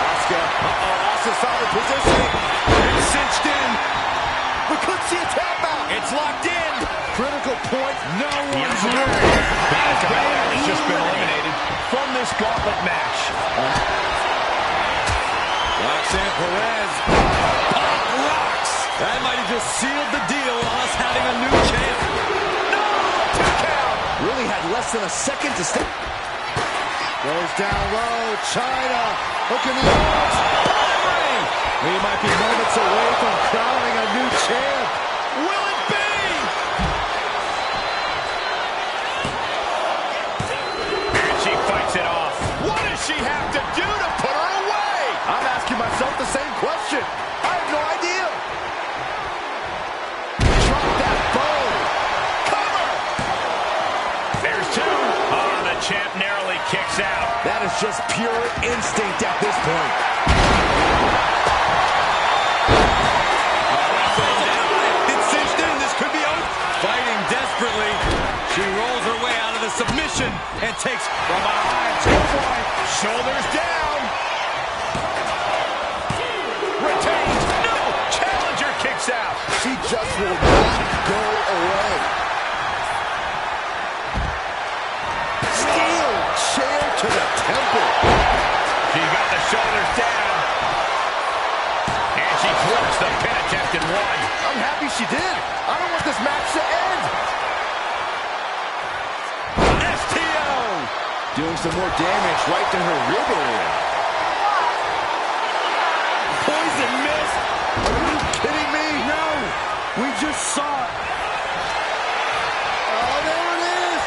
Asuka. Asuka solid positioning. It's cinched in. We could see a tap out. It's locked in. Critical point. No one's Bianca Belair has just been eliminated from this gauntlet match. Roxanne Perez. Pop rocks. That might have just sealed the deal on us having a new champ. No! 2 count. Really had less than a second to step. Goes down low. China. Look in the arms. Powering. We might be moments away from crowning a new champ. Will it be? And she fights it off. What does she have to do to put her away? I'm asking myself the same question. I have no idea. Drop that bow. Cover. There's 2. Oh, the champ narrowly kicks out. That is just pure instinct at this point. It's cinched in. This could be over. Fighting desperately. She rolls her way out of the submission and takes from behind. Shoulders down. Retains. No. Challenger kicks out. She just will not go away. Steel chair to the temple. She got the shoulders down. And she thwarts the pin attempt in 1. I'm happy she did. I don't want this match to end. STO. Doing some more damage right to her rib area. Poison mist. Are you kidding me? No. We just saw it. Oh, there it is.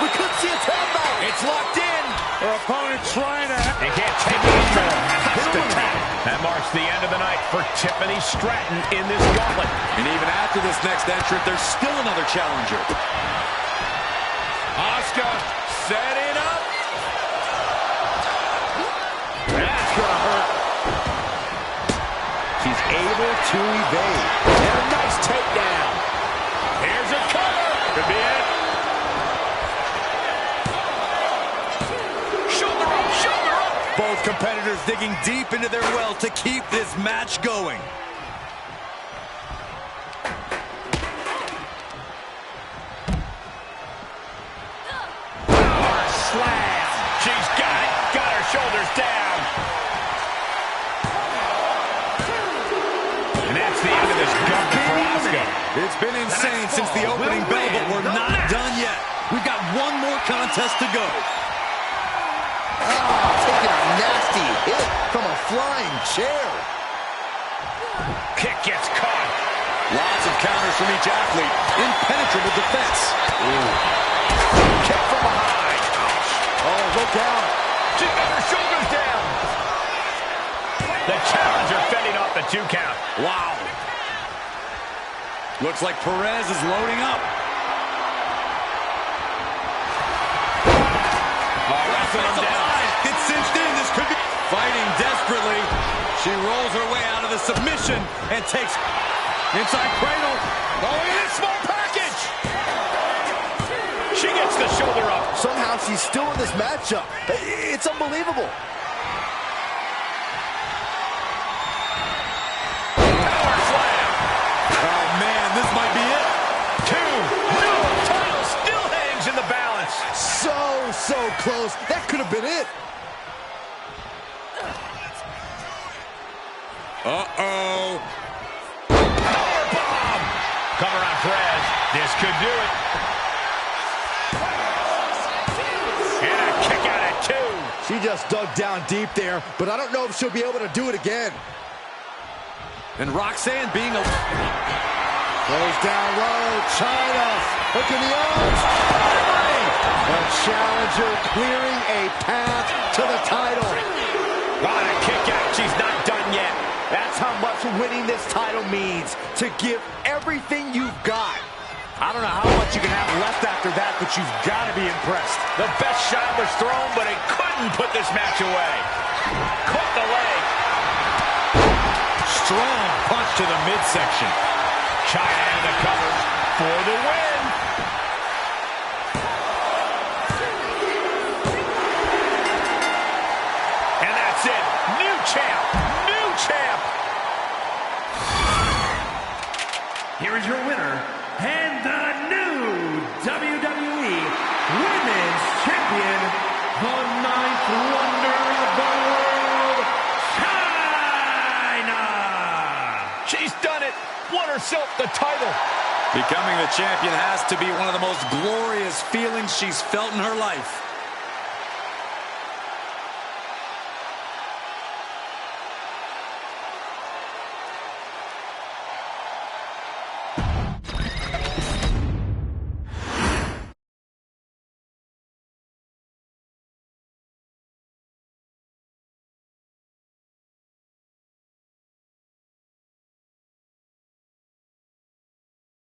We could see a tap out. It's locked in. Her opponent trying to... And can't take it anymore. Has to tap. That marks the end of the night for Tiffany Stratton in this gauntlet. And even after this next entrant, there's still another challenger. Asuka setting up. That's gonna hurt. She's able to evade. And a nice takedown. Here's a cover. Could be it. Shoulder up, shoulder up. Both competitors digging deep into their well to keep this match going. It's been insane since the opening bell, but we're not done yet. We've got one more contest to go. Taking a nasty hit from a flying chair. Kick gets caught. Lots of counters from each athlete. Impenetrable defense. Kick from behind. Oh, look out. She's got her shoulders down. The challenger fending off the 2 count. Wow. Looks like Perez is loading up. Wrestling him down. It's cinched in. This could be fighting desperately. She rolls her way out of the submission and takes inside cradle. Oh, look at this small package. She gets the shoulder up. Somehow she's still in this matchup. It's unbelievable. Power slam. Oh, man, this might be it. 2. No, title still hangs in the balance. So close. That could have been it. Uh-oh. Powerbomb. Cover on Perez. This could do it. And a kick out at 2. She just dug down deep there, but I don't know if she'll be able to do it again. And Roxanne being a... Goes down low. China. Look in the arms. The challenger clearing a path to the title. What a kick out. She's not done yet. That's how much winning this title means. To give everything you've got. I don't know how much you can have left after that, but you've got to be impressed. The best shot was thrown, but it couldn't put this match away. Caught the leg. Strong punch to the midsection. China in the cover for the win. And that's it. New champ. New champ. Here is your winner, and the new WWE Women's Champion, the 9th wonder of the world, China! She's done it. Won herself the title. Becoming the champion has to be one of the most glorious feelings she's felt in her life.